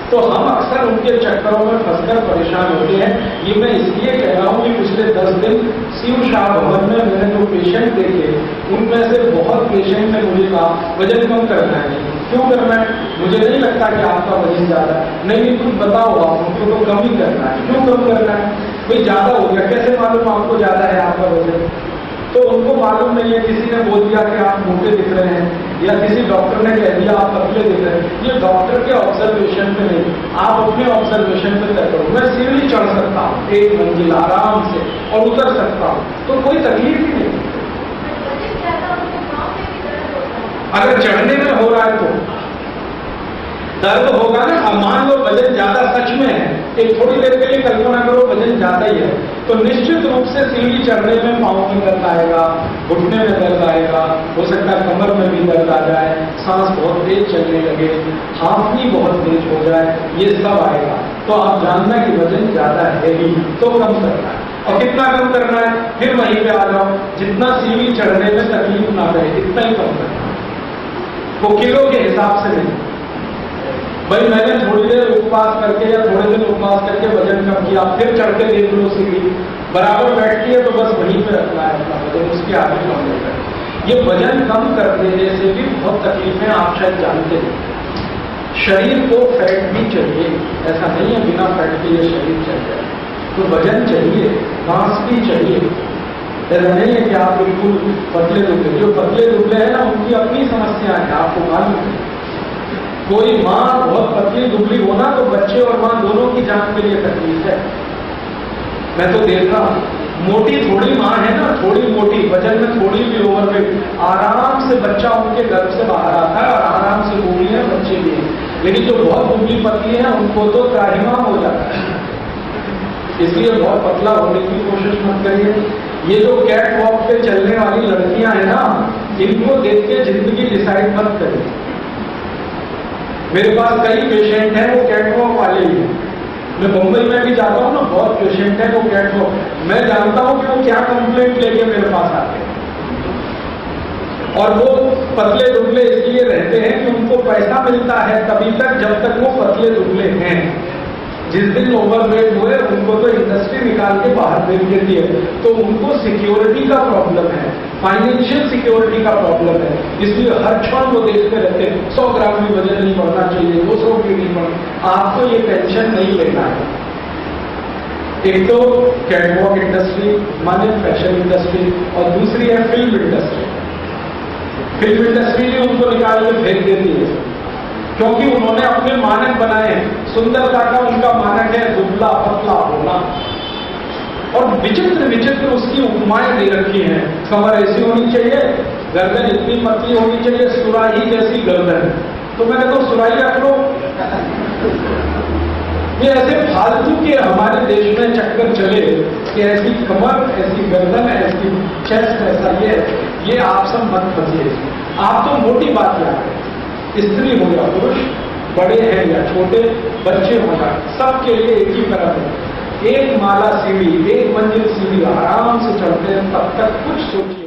तो हम अक्सर उनके चक्करों में फंसकर परेशान होते हैं। ये मैं इसलिए कह रहा हूँ कि पिछले 10 दिन शिव शाह भवन में मैंने जो पेशेंट देखे, उनमें से बहुत पेशेंट ने मुझे कहा वजन कम करना है। क्यों करना है? मुझे नहीं लगता कि आपका वजन ज्यादा है। नहीं, कुछ बताओ आप, उनको तो कम ही करना है। क्यों कम करना है? भाई ज्यादा हो गया, कैसे मालूम आपको ज्यादा है आपका वजन? तो उनको मालूम नहीं है, किसी ने बोल दिया कि आप मोटे दिख रहे हैं, या किसी डॉक्टर ने कह दिया आप पतले दिख रहे हैं। ये डॉक्टर के ऑब्जर्वेशन पे नहीं, आप अपने ऑब्जर्वेशन पे तय करो। मैं सीढ़ी चढ़ सकता हूँ एक मंजिल आराम से और उतर सकता हूँ, तो कोई तकलीफ ही नहीं। अगर चढ़ने में हो रहा है तो दर्द होगा ना। अब मान लो वजन ज्यादा सच में है, एक थोड़ी देर के लिए कल्पना करो वजन ज्यादा ही है, तो निश्चित रूप से सीढ़ी चढ़ने में पांव में दर्द आएगा, घुटने में दर्द आएगा, हो सकता है कमर में भी दर्द आ जाए, सांस बहुत तेज चलने लगे, हांफनी बहुत तेज हो जाए, ये सब आएगा। तो आप जानना कि वजन ज्यादा है ही, तो कम करना है। और कितना कम करना है? फिर वहीं पे आ जाओ, जितना सीढ़ी चढ़ने में तकलीफ ना रहे इतना ही कम करना है, वो किलो के हिसाब से नहीं। भाई मैंने थोड़ी देर उपवास करके या थोड़े दिन उपवास करके वजन कम किया, फिर चढ़ के देख लो सीढ़ी बराबर बैठती है, तो बस वहीं पे रखना है अपना वजन, उसके आगे कम नहीं करना। ये वजन कम कर देने से भी बहुत तकलीफें आप शायद जानते हैं। शरीर को फैट भी चाहिए, ऐसा नहीं है बिना फैट के ये शरीर चाहिए, तो वजन चाहिए, मांस भी चाहिए। ऐसा नहीं है कि आप बिल्कुल पतले दुबले, जो पतले दुबले हैं ना उनकी अपनी समस्या है, आपको मालूम है। कोई माँ बहुत पतली दुबली होना तो बच्चे और माँ दोनों की जान के लिए तकलीफ है। मैं तो देख रहा हूँ, मोटी थोड़ी माँ है ना, थोड़ी मोटी, वजन में थोड़ी भी ओवरवेट, आराम से बच्चा उनके गर्भ से बाहर आता है और आराम से बूढ़ी है, बच्चे भी हैं। लेकिन जो बहुत दुबली पतली है उनको तो त्राहिमाम हो जाता है। इसलिए बहुत पतला होने की कोशिश मत करिए। ये जो कैट वॉक पे चलने वाली लड़कियां हैं ना, इनको देख के जिंदगी डिसाइड मत करिए। मेरे पास कई पेशेंट हैं वो कैटवॉक वाले ही हैं। मैं मुंबई में भी जाता हूँ ना, बहुत पेशेंट हैं वो कैटवॉक, मैं जानता हूँ कि वो क्या कंप्लेंट लेके मेरे पास आते हैं। और वो पतले दुबले इसलिए रहते हैं कि उनको पैसा मिलता है तभी तक जब तक वो पतले दुबले हैं। जिस दिन ओवरवेट हुए उनको तो इंडस्ट्री निकाल के बाहर भेज देती है, तो उनको सिक्योरिटी का प्रॉब्लम है, फाइनेंशियल सिक्योरिटी का प्रॉब्लम है, इसलिए हर क्षण वो देखते रहते हैं 100 ग्राम भी वजन नहीं बढ़ना चाहिए, 200 भी नहीं बढ़ना। आपको ये टेंशन नहीं लेना है। एक तो कैटवॉक इंडस्ट्री माने फैशन इंडस्ट्री, और दूसरी है फिल्म इंडस्ट्री। फिल्म इंडस्ट्री भी उनको निकाल के फेंक देती है, क्योंकि उन्होंने अपने मानक बनाए हैं। सुंदरता का उनका मानक है दुबला पतला होना, और विचित्र विचित्र उसकी उपमाएं दे रखी हैं। कमर ऐसी होनी चाहिए, गर्दन इतनी पतली होनी चाहिए, सुराही जैसी गर्दन। तो मैंने तो सुराही रख लो। ये ऐसे फालतू के हमारे देश में चक्कर चले कि ऐसी कमर, ऐसी गर्दन, ऐसी चेस्ट, ऐसा ये आप सब मत फंसिए। आप तो मोटी बात क्या है, स्त्री हो या पुरुष, बड़े हैं या छोटे, बच्चे हो या, सबके लिए एक ही तरह है। एक माला सीढ़ी, एक मंजिल सीढ़ी आराम से चढ़ते हैं, तब तक कुछ सोचिए।